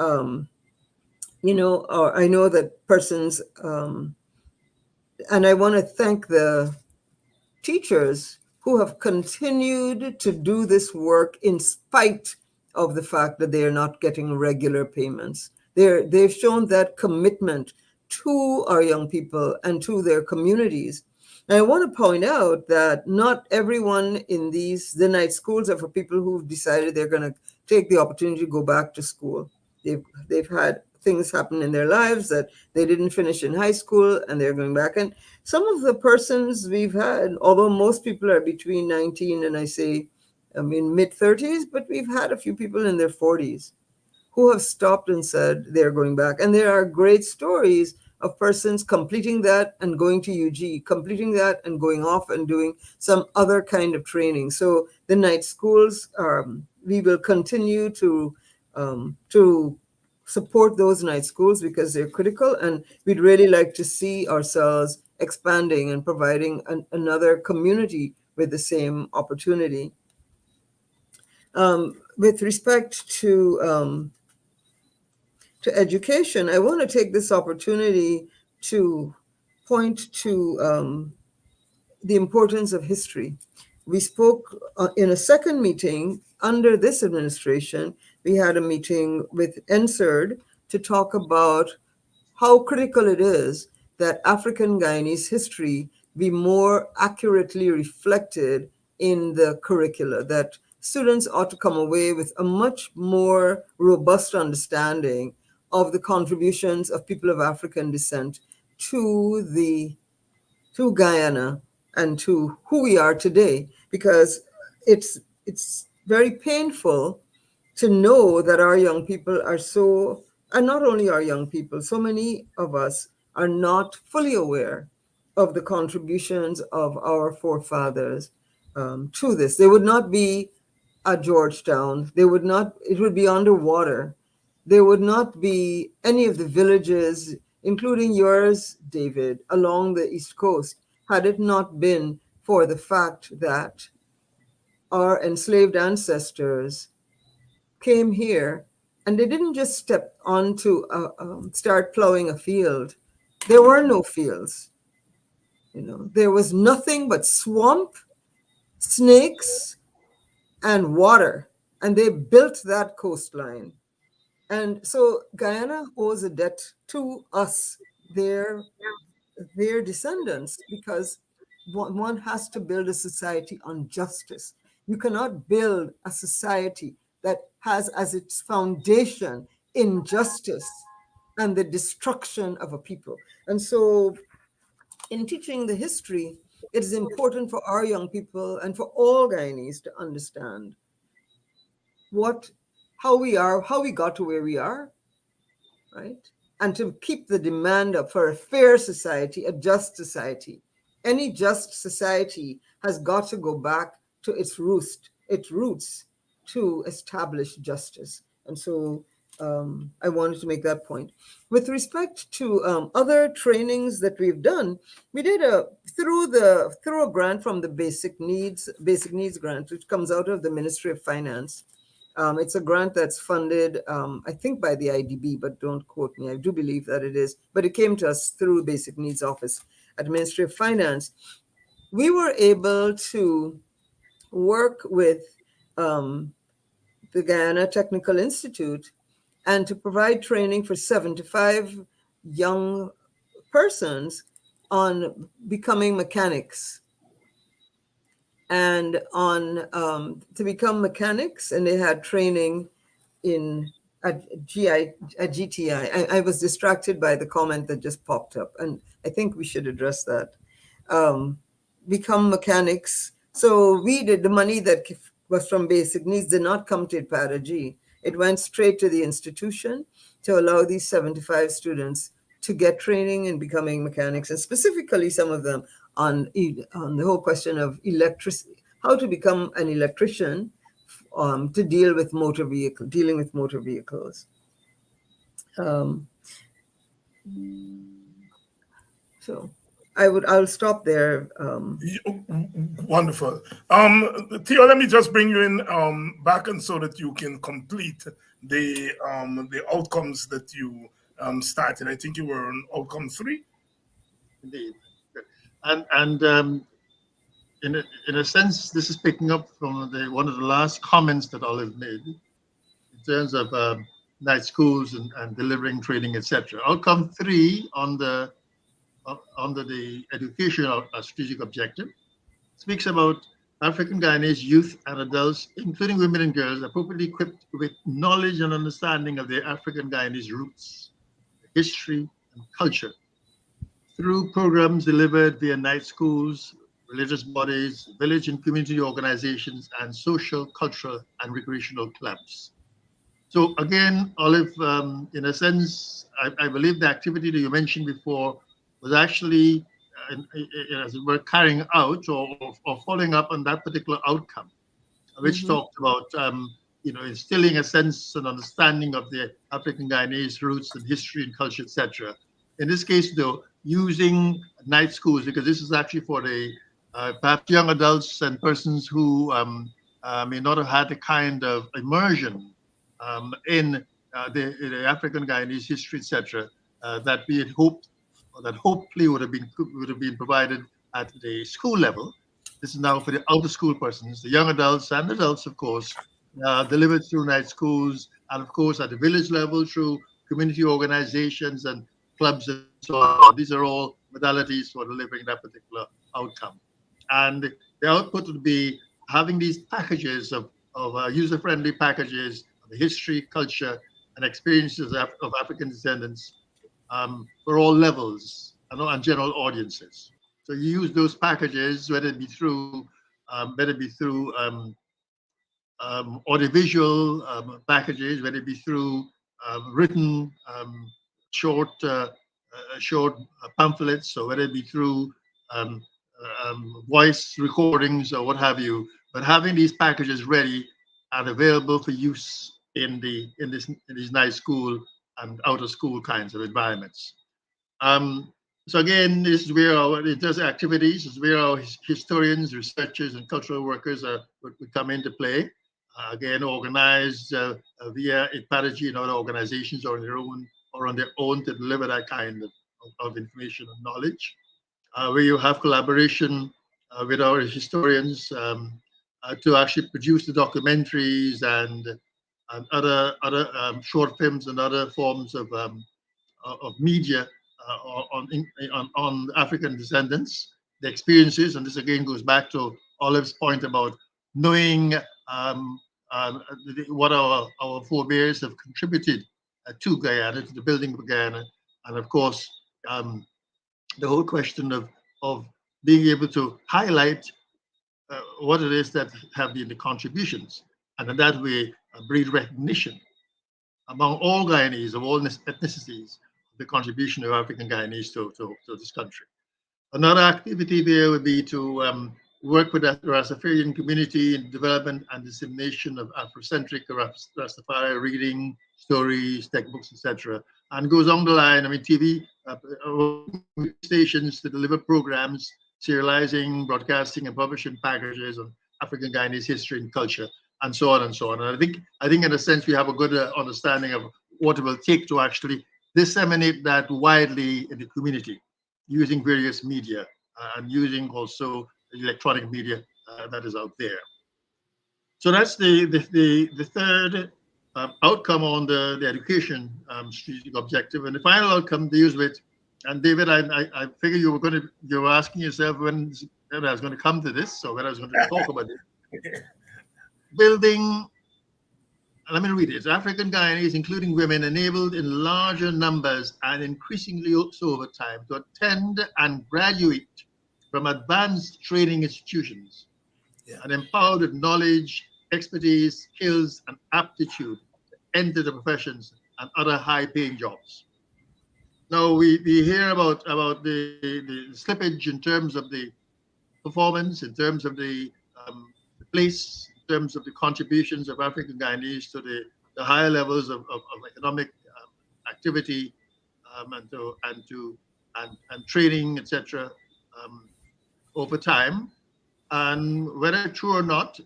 I know that persons, and I want to thank the teachers who have continued to do this work in spite of the fact that they are not getting regular payments. They've shown that commitment to our young people and to their communities. And I want to point out that not everyone in the night schools are for people who've decided they're going to take the opportunity to go back to school. They've had things happen in their lives that they didn't finish in high school, and they're going back. And some of the persons we've had, although most people are between 19 and mid-30s, but we've had a few people in their 40s who have stopped and said they're going back. And there are great stories of persons completing that and going to UG, completing that and going off and doing some other kind of training. So the night schools, we will continue to support those night schools because they're critical, and we'd really like to see ourselves expanding and providing another community with the same opportunity. With respect to education, I want to take this opportunity to point to the importance of history. We spoke in a second meeting under this administration. We had a meeting with NSERD to talk about how critical it is that African Guyanese history be more accurately reflected in the curricula, that students ought to come away with a much more robust understanding of the contributions of people of African descent to Guyana and to who we are today, because it's very painful to know that our young people are so, and not only our young people, so many of us are not fully aware of the contributions of our forefathers to this. They would not be at Georgetown. They would not, it would be underwater. There would not be any of the villages, including yours, David, along the East Coast, had it not been for the fact that our enslaved ancestors came here and they didn't just step on to start plowing a field. There were no fields. There was nothing but swamp, snakes, and water. And they built that coastline. And so Guyana owes a debt to us, their descendants, because one has to build a society on justice. You cannot build a society that has as its foundation injustice and the destruction of a people. And so in teaching the history, it is important for our young people and for all Guyanese to understand how we are, how we got to where we are, right? And to keep the demand up for a fair society, a just society. Any just society has got to go back to its roots to establish justice. And so I wanted to make that point. With respect to other trainings that we've done, we did through a grant from the Basic Needs grant, which comes out of the Ministry of Finance. It's a grant that's funded, I think, by the IDB, but don't quote me. I do believe that it is. But it came to us through Basic Needs Office at the Ministry of Finance. We were able to work with the Guyana Technical Institute and to provide training for 75 young persons on becoming mechanics. And to become mechanics, and they had training at GTI. I was distracted by the comment that just popped up, and I think we should address that. Become mechanics. So we did, the money that was from Basic Needs did not come to IPADA-G. It went straight to the institution to allow these 75 students to get training in becoming mechanics, and specifically some of them on the whole question of electricity, how to become an electrician to dealing with motor vehicles. So I'll stop there. Wonderful. Theo, let me just bring you in back, and so that you can complete the outcomes that you started. I think you were on outcome 3. Indeed. And in a sense, this is picking up from one of the last comments that Olive made in terms of night schools and delivering training, etc. Outcome 3 under the educational strategic objective speaks about African Guyanese youth and adults, including women and girls, appropriately equipped with knowledge and understanding of their African Guyanese roots, history, and culture through programs delivered via night schools, religious bodies, village and community organizations, and social, cultural, and recreational clubs. So again, Olive, in a sense, I believe the activity that you mentioned before was actually, as it were, carrying out or following up on that particular outcome, which talked about, instilling a sense and understanding of the African Guyanese roots and history and culture, etc. In this case, though, using night schools, because this is actually for the perhaps young adults and persons who may not have had the kind of immersion in the African Guyanese history, etc., that we had hoped, or that hopefully would have been provided at the school level. This is now for the out of school persons, the young adults and adults, of course, delivered through night schools, and of course at the village level through community organizations and clubs and so on. These are all modalities for delivering that particular outcome. And the output would be having these packages of user-friendly packages of the history, culture, and experiences of African descendants for all levels and general audiences. So you use those packages, whether it be through audiovisual packages, whether it be through written short short pamphlets, or whether it be through voice recordings or what have you. But having these packages ready and available for use in these nice school and out of school kinds of environments. So again, this is where it does activities. This is where our historians, researchers, and cultural workers would come into play. Again, organized via IPADG and other organizations or on their own to deliver that kind of information and knowledge. Where you have collaboration with our historians to actually produce the documentaries and other short films and other forms of media on African descendants, the experiences, and this again goes back to Olive's point about knowing what our forebears have contributed to Guyana, to the building of Guyana, and of course the whole question of being able to highlight what it is that have been the contributions, and in that way breed recognition among all Guyanese of all ethnicities, the contribution of African Guyanese to this country. Another activity there would be to work with the Rastafarian community in development and dissemination of Afrocentric Rastafari reading, stories, textbooks, etc. And goes on the line. I mean, TV stations to deliver programs, serializing, broadcasting, and publishing packages on African Guyanese history and culture, and so on and so on. And I think in a sense we have a good understanding of what it will take to actually disseminate that widely in the community, using various media and using also electronic media that is out there. So that's the third outcome on the education strategic objective, and the final outcome deals with. And David, I figure you were asking yourself when I was going to come to this, or when I was going to talk about it. Building. Let me read it. African Guyanese, including women, enabled in larger numbers and increasingly so over time to attend and graduate from advanced training institutions, and empowered with knowledge, expertise, skills, and aptitude to enter the professions and other high-paying jobs. Now we hear about the slippage in terms of the performance, in terms of the place, in terms of the contributions of African Guyanese to the higher levels of economic activity and training, etc. Over time, and whether true or not,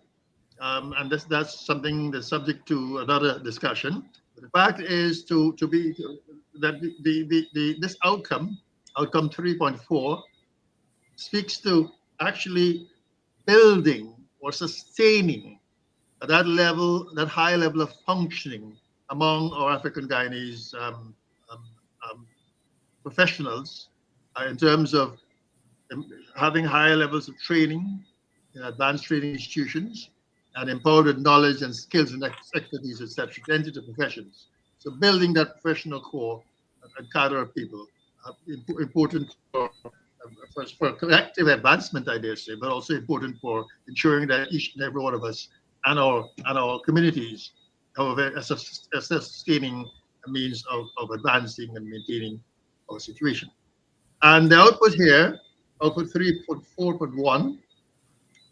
and that's something that's subject to another discussion. But the fact is that this outcome 3.4, speaks to actually building or sustaining that level, that high level of functioning among our African Guyanese professionals in terms of having higher levels of training in advanced training institutions and empowered with knowledge and skills and expertise, etc., to enter the professions. So building that professional core and cadre of people, important for collective advancement, I dare say, but also important for ensuring that each and every one of us and our communities have a sustaining means of advancing and maintaining our situation. And the output here, output 3.4.1,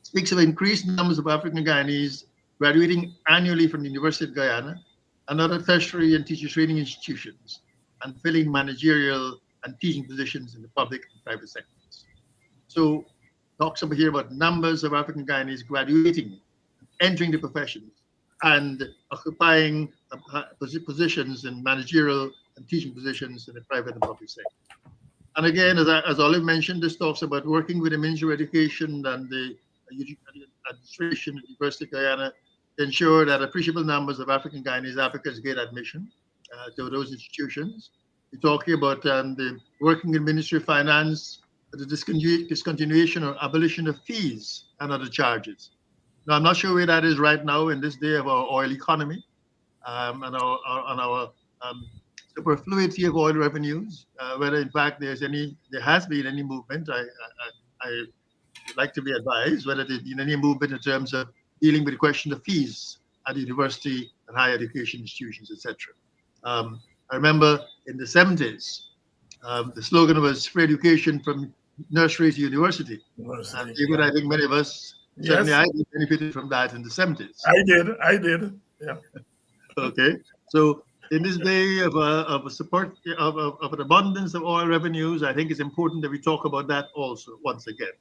speaks of increased numbers of African Guyanese graduating annually from the University of Guyana and other tertiary and teacher training institutions, and filling managerial and teaching positions in the public and private sectors. So talks over here about numbers of African Guyanese graduating, entering the professions, and occupying positions in managerial and teaching positions in the private and public sector. And again, as Olive mentioned, this talks about working with the Ministry of Education and the administration at the University of Guyana to ensure that appreciable numbers of African Guyanese applicants get admission to those institutions. We're talking about the working in Ministry of Finance, the discontinuation or abolition of fees and other charges. Now, I'm not sure where that is right now in this day of our oil economy and our superfluity of oil revenues, whether in fact there has been any movement. I would like to be advised whether there's been any movement in terms of dealing with the question of fees at the university and higher education institutions, etc. I remember in the 70s, the slogan was free education from nursery to university. And even I think many of us, certainly I benefited from that in the 70s. I did. Yeah. Okay. So in this day of a support of an abundance of oil revenues, I think it's important that we talk about that also once again.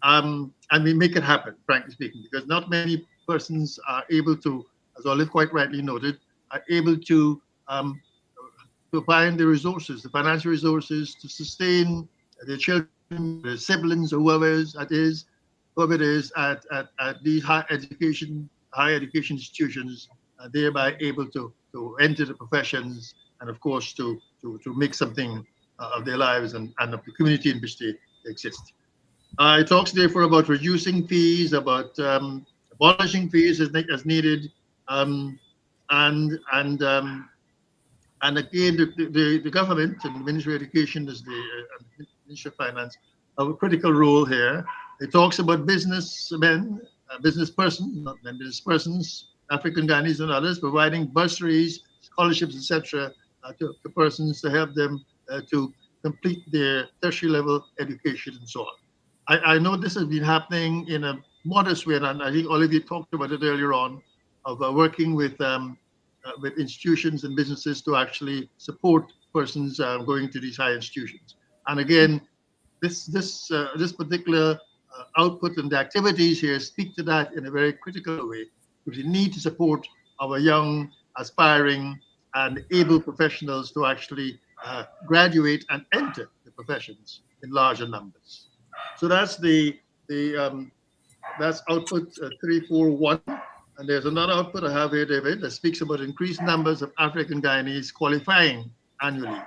And we make it happen, frankly speaking, because not many persons are able to, as Olive quite rightly noted, are able to find the resources, the financial resources to sustain their children, their siblings, or whoever it is at these higher education institutions, thereby able to enter the professions and, of course, to make something of their lives and of the community in which they exist. It talks therefore about reducing fees, about abolishing fees as needed, and again, the government and the Ministry of Education as the Ministry of Finance have a critical role here. It talks about businessmen, business persons, not men, business persons, African Guyanese and others, providing bursaries, scholarships, etc., to persons to help them to complete their tertiary level education and so on. I know this has been happening in a modest way, and I think Olivier talked about it earlier on, of working with institutions and businesses to actually support persons going to these high institutions. And again, this particular output and the activities here speak to that in a very critical way, because we need to support our young, aspiring, and able professionals to actually graduate and enter the professions in larger numbers. So that's that's output 341. And there's another output I have here, David, that speaks about increased numbers of African Guyanese qualifying annually.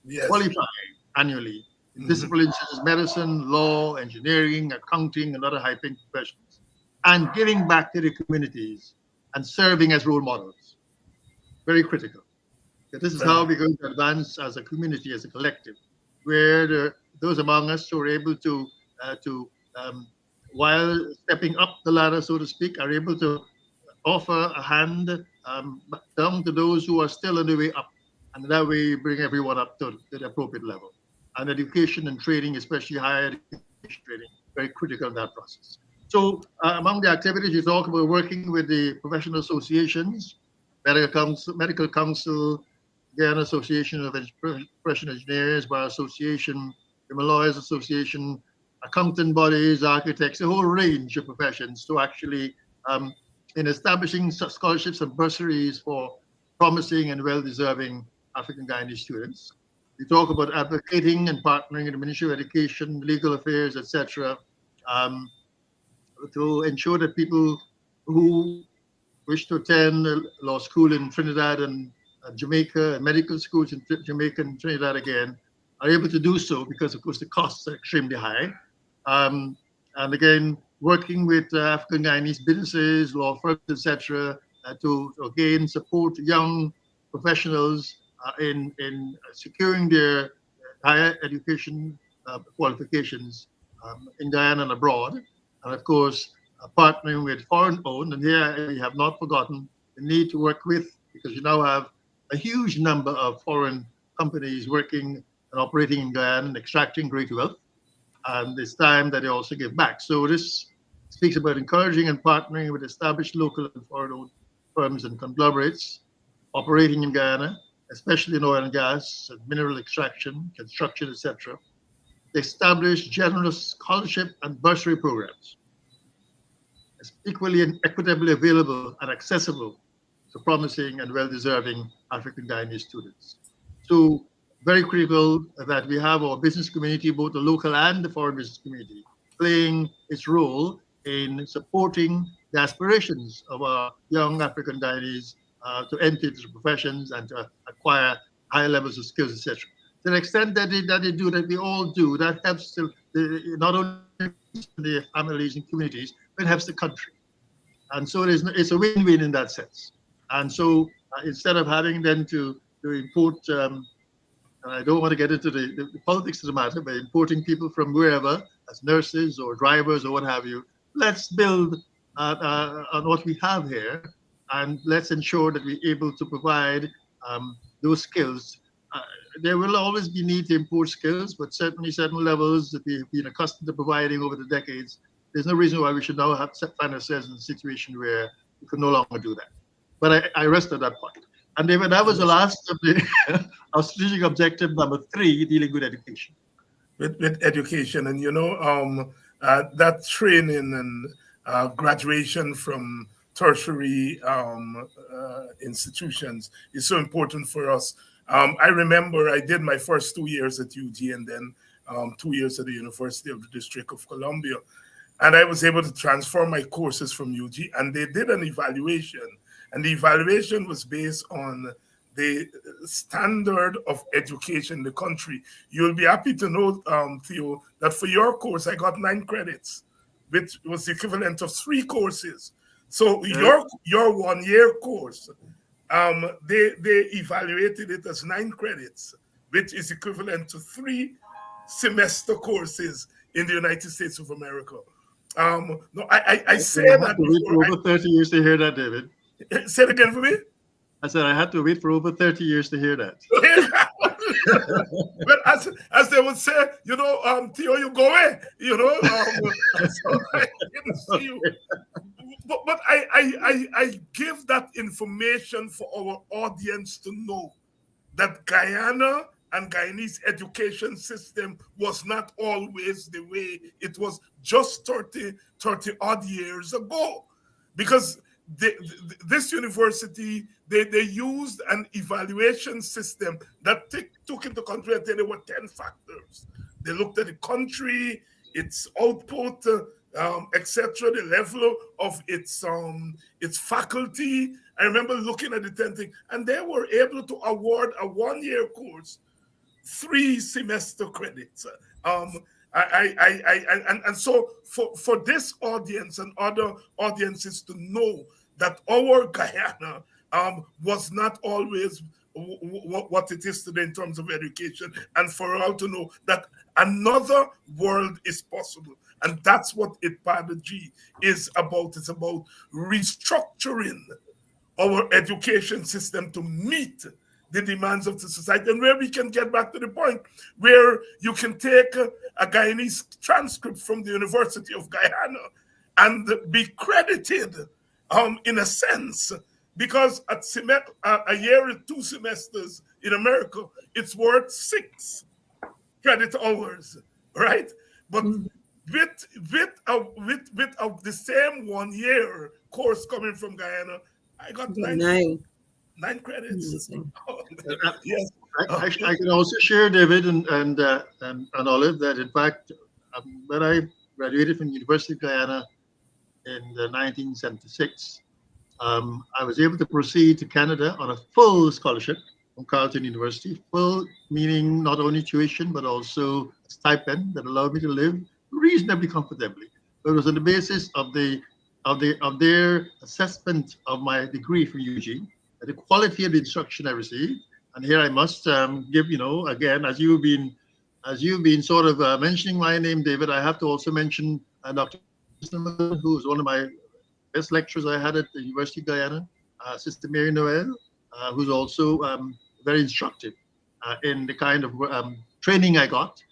Yes. Qualifying annually in disciplines such as medicine, law, engineering, accounting, and other high-paying professions, and giving back to the communities and serving as role models. Very critical. This is how we're going to advance as a community, as a collective, where those among us who are able to while stepping up the ladder, so to speak, are able to offer a hand down to those who are still on the way up. And that way bring everyone up to the appropriate level. And education and training, especially higher education training, very critical in that process. So among the activities, you talk about working with the professional associations, Medical Council, Guyana Association of Professional Engineers, Bar Association, Criminal Lawyers Association, accountant bodies, architects, a whole range of professions to actually in establishing scholarships and bursaries for promising and well-deserving African Guyanese students. We talk about advocating and partnering in the Ministry of Education, legal affairs, etc., to ensure that people who wish to attend law school in Trinidad and Jamaica, and medical schools in Jamaica and Trinidad again, are able to do so because, of course, the costs are extremely high. And again, working with African Guyanese businesses, law firms, etc., to again support young professionals in securing their higher education qualifications in Guyana and abroad, and of course partnering with foreign-owned. And here we have not forgotten the need to work with, because you now have a huge number of foreign companies working and operating in Guyana and extracting great wealth. And it's time that they also give back. So this speaks about encouraging and partnering with established local and foreign-owned firms and conglomerates operating in Guyana, especially in oil and gas, and mineral extraction, construction, etc. Establish generous scholarship and bursary programs, equally and equitably available and accessible to promising and well-deserving African Guyanese students. So very critical that we have our business community, both the local and the foreign business community, playing its role in supporting the aspirations of our young African Guyanese to enter into professions and to acquire higher levels of skills, etc. To the extent that they do, that we all do, that helps not only the families and communities, but it helps the country. And so it's a win-win in that sense. And so instead of having then to import, and I don't want to get into the politics of the matter, but importing people from wherever as nurses or drivers or what have you, let's build on what we have here, and let's ensure that we're able to provide those skills. There will always be need to import skills, but certainly certain levels that we've been accustomed to providing over the decades, there's no reason why we should now find ourselves in a situation where we can no longer do that. But I rest at that point. And David, that was the last of the our strategic objective number 3, dealing with education. With education, and that training and graduation from tertiary institutions is so important for us. I remember I did my first 2 years at UG and then 2 years at the University of the District of Columbia. And I was able to transfer my courses from UG, and they did an evaluation. And the evaluation was based on the standard of education in the country. You'll be happy to know, Theo, that for your course, I got 9 credits, which was the equivalent of 3 courses. So your 1-year course, they evaluated it as 9 credits, which is equivalent to 3 semester courses in the United States of America. No, I say that before. Over 30 years to hear that, David. Say it again for me. I said I had to wait for over 30 years to hear that. But as they would say, Theo, you go away, so I didn't see you. But I give that information for our audience to know that Guyana and Guyanese education system was not always the way it was just 30 odd years ago. Because this university, they used an evaluation system that took into consideration there were 10 factors. They looked at the country, its output, etc., the level of its faculty. I remember looking at the 10 things, and they were able to award a 1-year course 3 semester credits. And so for this audience and other audiences to know that our Guyana was not always what it is today in terms of education, and for all to know that another world is possible. And that's what IPADA-G is about. It's about restructuring our education system to meet the demands of the society, and where we can get back to the point where you can take a Guyanese transcript from the University of Guyana and be credited in a sense, because at a year or 2 semesters in America, it's worth 6 credit hours, right? But with the same 1-year course coming from Guyana, I got 9 credits. Yes. I can also share, David and Olive, that in fact, when I graduated from the University of Guyana in 1976, I was able to proceed to Canada on a full scholarship from Carleton University. Full meaning not only tuition but also a stipend that allowed me to live reasonably comfortably. But it was on the basis of their assessment of my degree from UG, the quality of the instruction I received. And here I must give, again, as you've been sort of mentioning my name, David, I have to also mention Dr. who was one of my best lecturers I had at the University of Guyana, Sister Mary Noel, who's also very instructive in the kind of training I got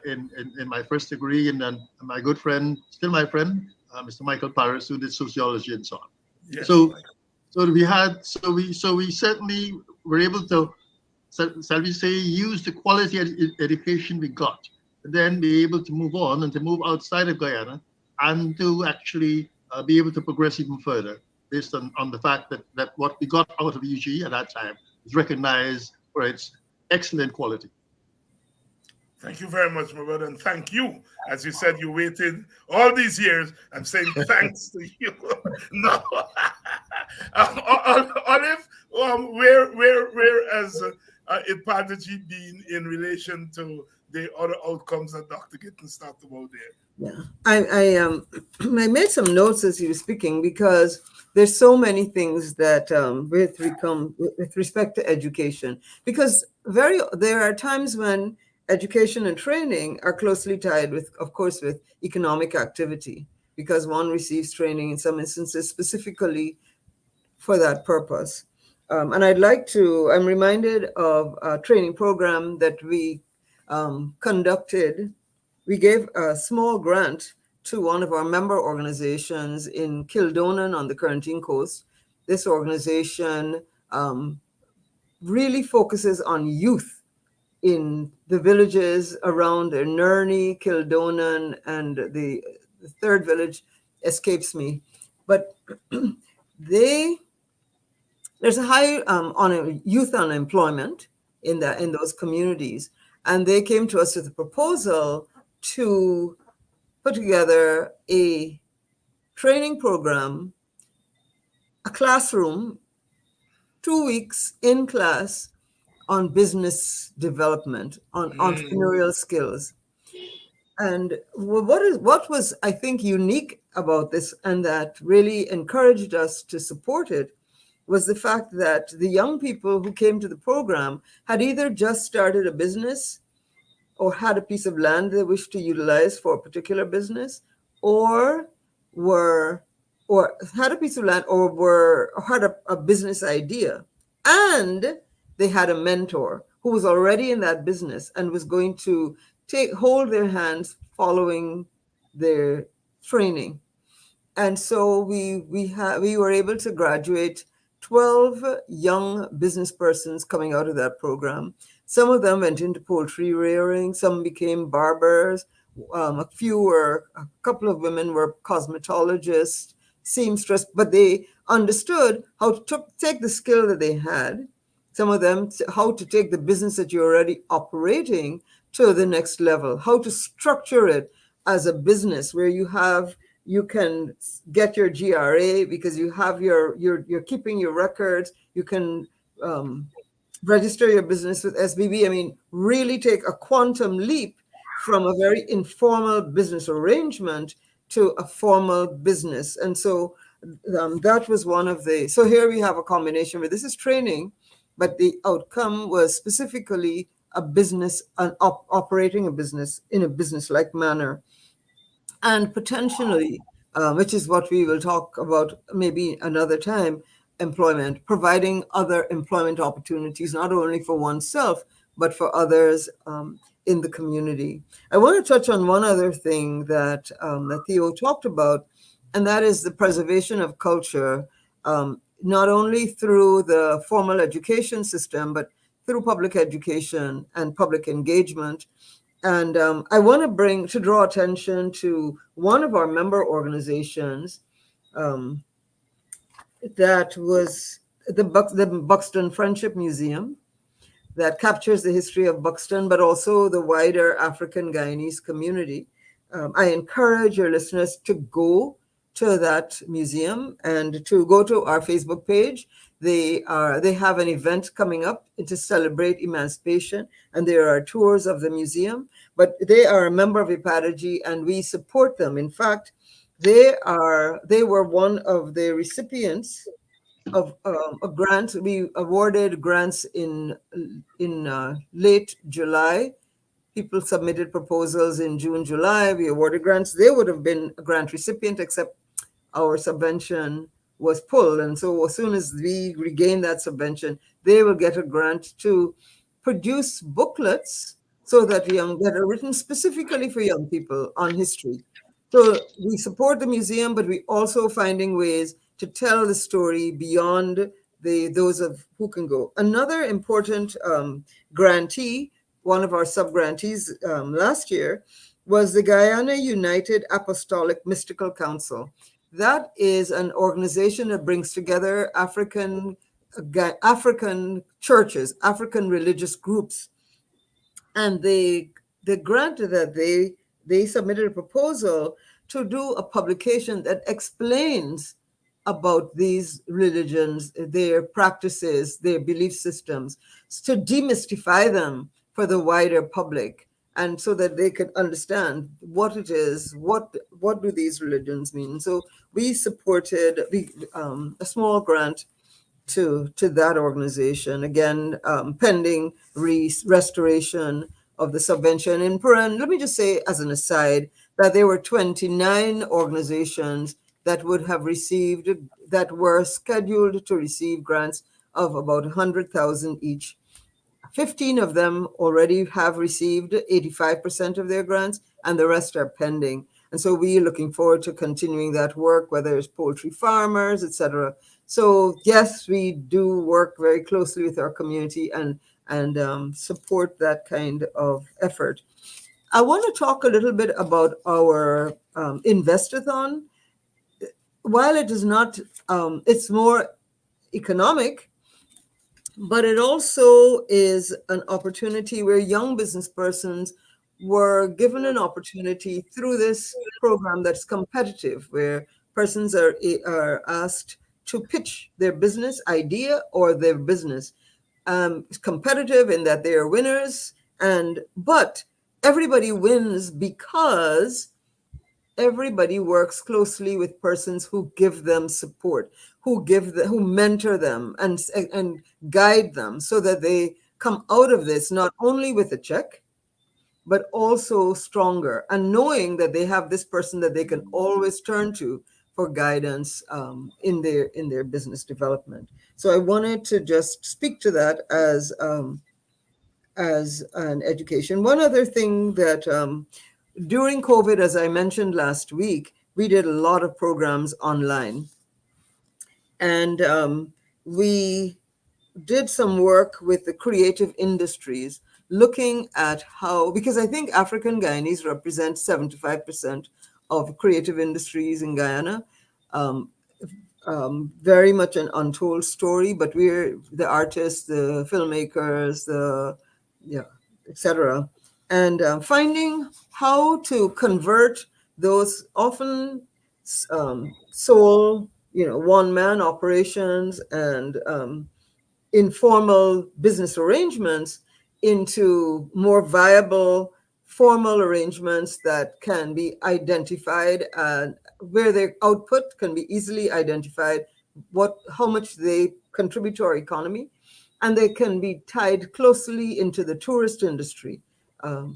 in my first degree, and then my good friend, still my friend, Mr. Michael Paris, who did sociology and so on. Yes. So we certainly were able to, shall we say, use the quality education we got, and then be able to move on and to move outside of Guyana and to actually be able to progress even further based on the fact that what we got out of UG at that time was recognized for its excellent quality. Thank you very much, my brother, and thank you. As you said, you waited all these years. I'm saying thanks to you. No, Olive, where has Ipadaji been in relation to the other outcomes that Dr. Gittens talked about there? Yeah, I made some notes as you were speaking because there's so many things that with respect to education, because there are times when education and training are closely tied with, of course, with economic activity, because one receives training in some instances specifically for that purpose. And I'm reminded of a training program that we conducted. We gave a small grant to one of our member organizations in Kildonan on the Corentyne Coast. This organization really focuses on youth in the villages around Nerney, Kildonan, and the third village escapes me. But there's a high youth unemployment in those communities, and they came to us with a proposal to put together a training program, a classroom, 2 weeks in class on business development, on entrepreneurial skills. And what was, I think, unique about this and that really encouraged us to support it was the fact that the young people who came to the program had either just started a business or had a piece of land they wished to utilize for a particular business, or had a piece of land or had a business idea. And they had a mentor who was already in that business and was going to hold their hands following their training. And so we were able to graduate 12 young business persons coming out of that program. Some of them went into poultry rearing, some became barbers, a couple of women were cosmetologists, seamstress, but they understood how to take the skill that they had, some of them how to take the business that you're already operating to the next level, how to structure it as a business where you can get your GRA because you have you're keeping your records. You can register your business with SBB. I mean, really take a quantum leap from a very informal business arrangement to a formal business. And so that was one of so here we have a combination where this is training, but the outcome was specifically a business, operating a business in a business-like manner. And potentially, which is what we will talk about maybe another time, employment, providing other employment opportunities, not only for oneself, but for others in the community. I want to touch on one other thing that Theo talked about, and that is the preservation of culture, not only through the formal education system, but through public education and public engagement. And I want to draw attention to one of our member organizations that was the Buxton Friendship Museum, that captures the history of Buxton, but also the wider African Guyanese community. I encourage your listeners to go to that museum and to go to our Facebook page. They have an event coming up to celebrate emancipation, and there are tours of the museum. But they are a member of Ipadaji, and we support them. In fact, they were one of the recipients of a grant. We awarded grants in late July. People submitted proposals in June, July. We awarded grants. They would have been a grant recipient, except our subvention was pulled. And so as soon as we regain that subvention, they will get a grant to produce booklets so that that are written specifically for young people on history. So we support the museum, but we also finding ways to tell the story beyond those of who can go. Another important grantee, one of our sub-grantees last year, was the Guyana United Apostolic Mystical Council. That is an organization that brings together African churches, African religious groups, and they the grant that they submitted a proposal to do a publication that explains about these religions, their practices, their belief systems, to demystify them for the wider public, and so that they could understand what it is, what do these religions mean. So we supported a small grant to that organization, again, pending restoration of the subvention. In Peru, let me just say as an aside that there were 29 organizations that would have received, that were scheduled to receive grants of about 100,000 each. 15 of them already have received 85% of their grants, and the rest are pending. And so we're looking forward to continuing that work, whether it's poultry farmers, etc. So yes, we do work very closely with our community and support that kind of effort. I want to talk a little bit about our Investathon. While it is not, it's more economic, but it also is an opportunity where young business persons were given an opportunity through this program that's competitive, where persons are asked to pitch their business idea or their business. It's competitive in that they are winners, but everybody wins because everybody works closely with persons who give them support, who mentor them and guide them, so that they come out of this not only with a check, but also stronger, and knowing that they have this person that they can always turn to for guidance in their business development. So I wanted to just speak to that as an education. One other thing that during COVID, as I mentioned last week, we did a lot of programs online. And we did some work with the creative industries, looking at how, because I think African Guyanese represent 75% of creative industries in Guyana. Very much an untold story, but we're the artists, the filmmakers, etc. And finding how to convert those often sole, one-man operations and informal business arrangements into more viable formal arrangements that can be identified, and where their output can be easily identified, how much they contribute to our economy, and they can be tied closely into the tourist industry,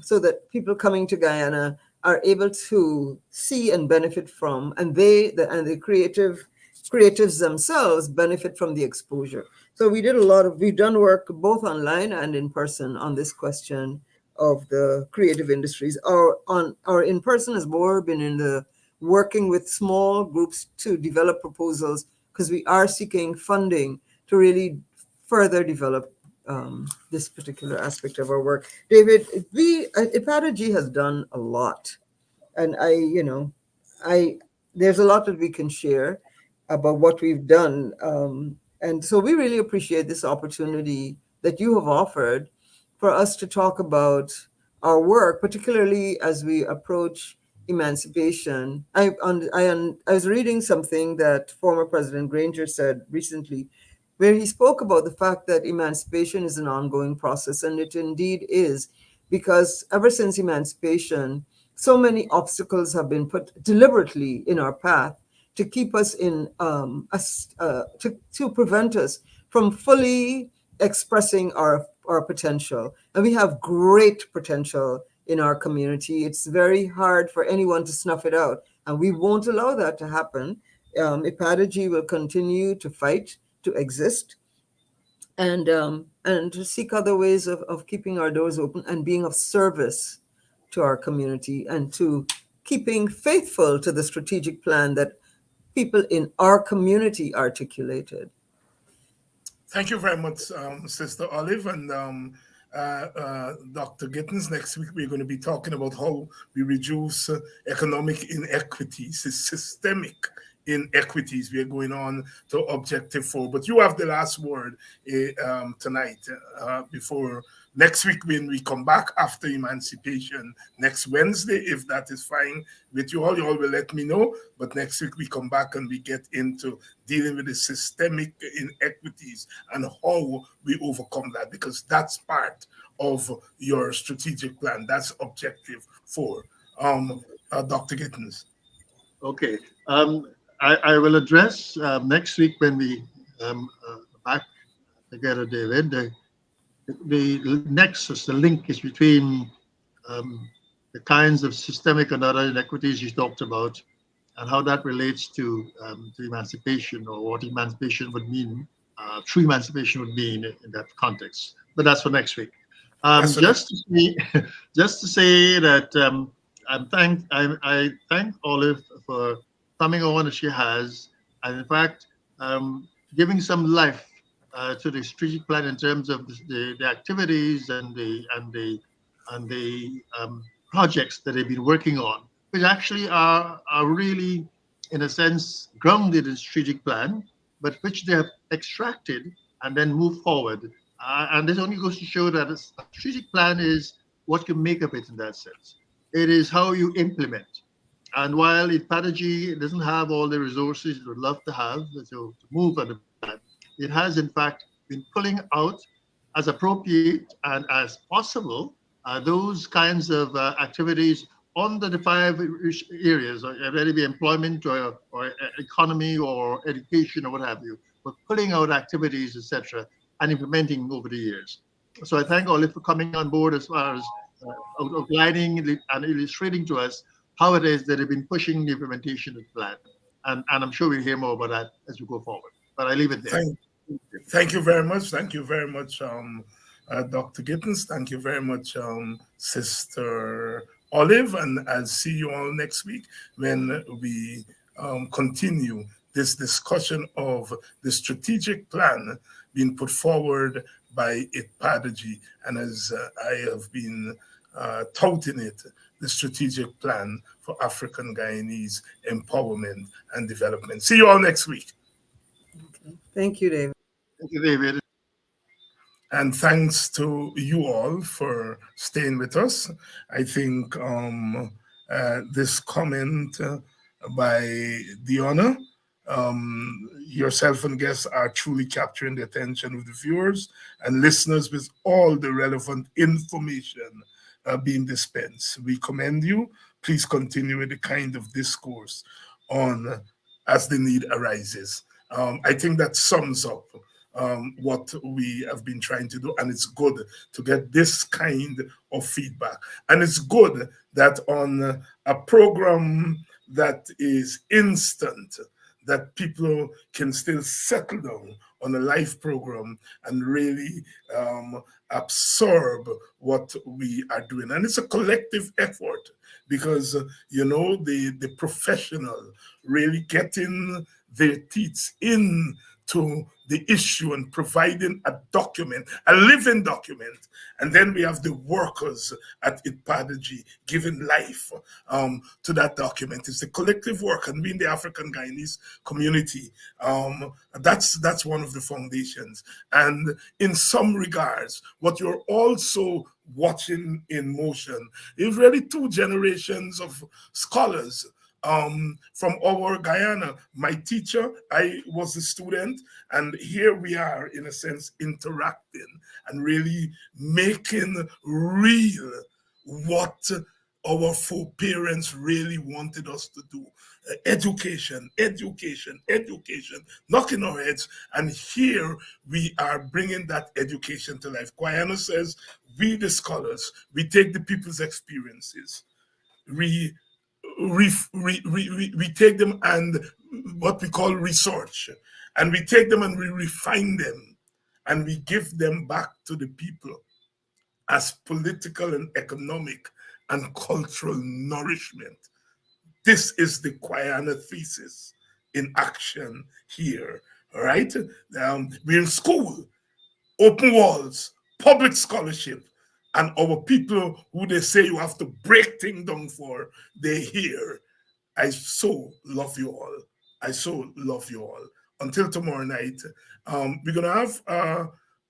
so that people coming to Guyana are able to see and benefit from, and the creatives themselves benefit from the exposure. So we've done work both online and in person on this question of the creative industries. Our in person has more been in the working with small groups to develop proposals, because we are seeking funding to really further develop this particular aspect of our work. David, IPADG has done a lot, and there's a lot that we can share about what we've done. And so we really appreciate this opportunity that you have offered for us to talk about our work, particularly as we approach emancipation. I was reading something that former President Granger said recently, where he spoke about the fact that emancipation is an ongoing process, and it indeed is, because ever since emancipation, so many obstacles have been put deliberately in our path to keep us to prevent us from fully expressing our potential. And we have great potential in our community. It's very hard for anyone to snuff it out, and we won't allow that to happen. IPADG will continue to fight to exist, and to seek other ways of keeping our doors open and being of service to our community, and to keeping faithful to the strategic plan that people in our community articulated. Thank you very much, Sister Olive. And Dr. Gittens, next week we're going to be talking about how we reduce economic inequities, systemic inequities. We are going on to Objective 4. But you have the last word tonight before next week when we come back after emancipation, next Wednesday, if that is fine with you all will let me know. But next week we come back and we get into dealing with the systemic inequities and how we overcome that, because that's part of your strategic plan. That's objective 4. Dr. Gittens. Okay. I will address next week when we back together, David, the nexus, the linkage between the kinds of systemic and other inequities you talked about, and how that relates to emancipation, or what emancipation would mean, true emancipation would mean in that context. But that's for next week. Just to say that I thank Olive for coming on as she has, and in fact giving some life to the strategic plan in terms of the activities and the projects that they've been working on, which actually are really, in a sense, grounded in strategic plan, but which they have extracted and then moved forward. And this only goes to show that a strategic plan is what you make of it in that sense. It is how you implement. And while IPADG doesn't have all the resources it would love to have to move on the plan, it has in fact been pulling out as appropriate and as possible those kinds of activities under the 5 areas, whether it be employment or economy or education or what have you, but pulling out activities, etc., and implementing over the years. So I thank Olive for coming on board as far as outlining and illustrating to us how it is that they've been pushing the implementation of the plan. And I'm sure we'll hear more about that as we go forward. But I leave it there. Thank you very much. Thank you very much, Dr. Gittens. Thank you very much, Sister Olive. And I'll see you all next week when we continue this discussion of the strategic plan being put forward by IPADG. And as I have been touting it, the strategic plan for African Guyanese empowerment and development. See you all next week. Okay. Thank you, David. Thank you, David. And thanks to you all for staying with us. I think this comment by Diona, yourself and guests are truly capturing the attention of the viewers and listeners with all the relevant information being dispensed. We commend you. Please continue with the kind of discourse on as the need arises. I think that sums up what we have been trying to do, and it's good to get this kind of feedback. And it's good that on a program that is instant, that people can still settle down on a live program and really absorb what we are doing. And it's a collective effort because, you know, the professional really getting their teeth into the issue and providing a document, a living document. And then we have the workers at IPADG giving life to that document. It's the collective work, and being the African Guyanese community, that's one of the foundations. And in some regards, what you're also watching in motion is really 2 generations of scholars from our Guyana. My teacher, I was a student, and here we are, in a sense, interacting and really making real what our foreparents really wanted us to do. Education, education, education, knocking our heads. And here we are bringing that education to life. Guyana says, we the scholars, we take the people's experiences, we take them and what we call research, and we take them and we refine them, and we give them back to the people as political and economic and cultural nourishment. This is the Guyana thesis in action here, all right? We're in school, open walls, public scholarship, and our people who they say you have to break things down for, they hear. I so love you all. I so love you all. Until tomorrow night, we're going to have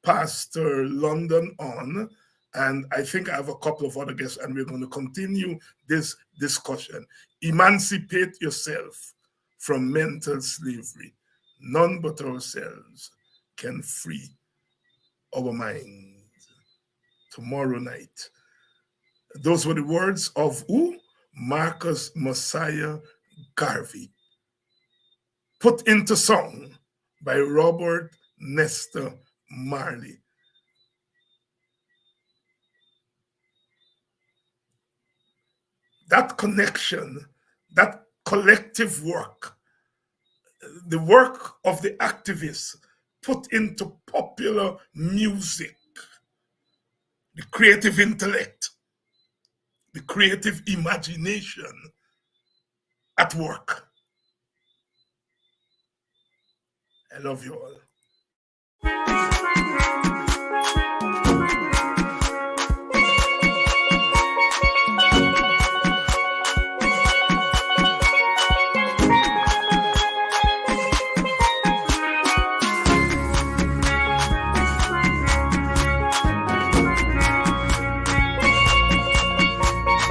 Pastor London on, And I think I have a couple of other guests, and we're going to continue this discussion. Emancipate yourself from mental slavery. None but ourselves can free our minds. Tomorrow night. Those were the words of who? Marcus Messiah Garvey. Put into song by Robert Nesta Marley. That connection, that collective work, the work of the activists put into popular music, the creative intellect, the creative imagination at work. I love you all.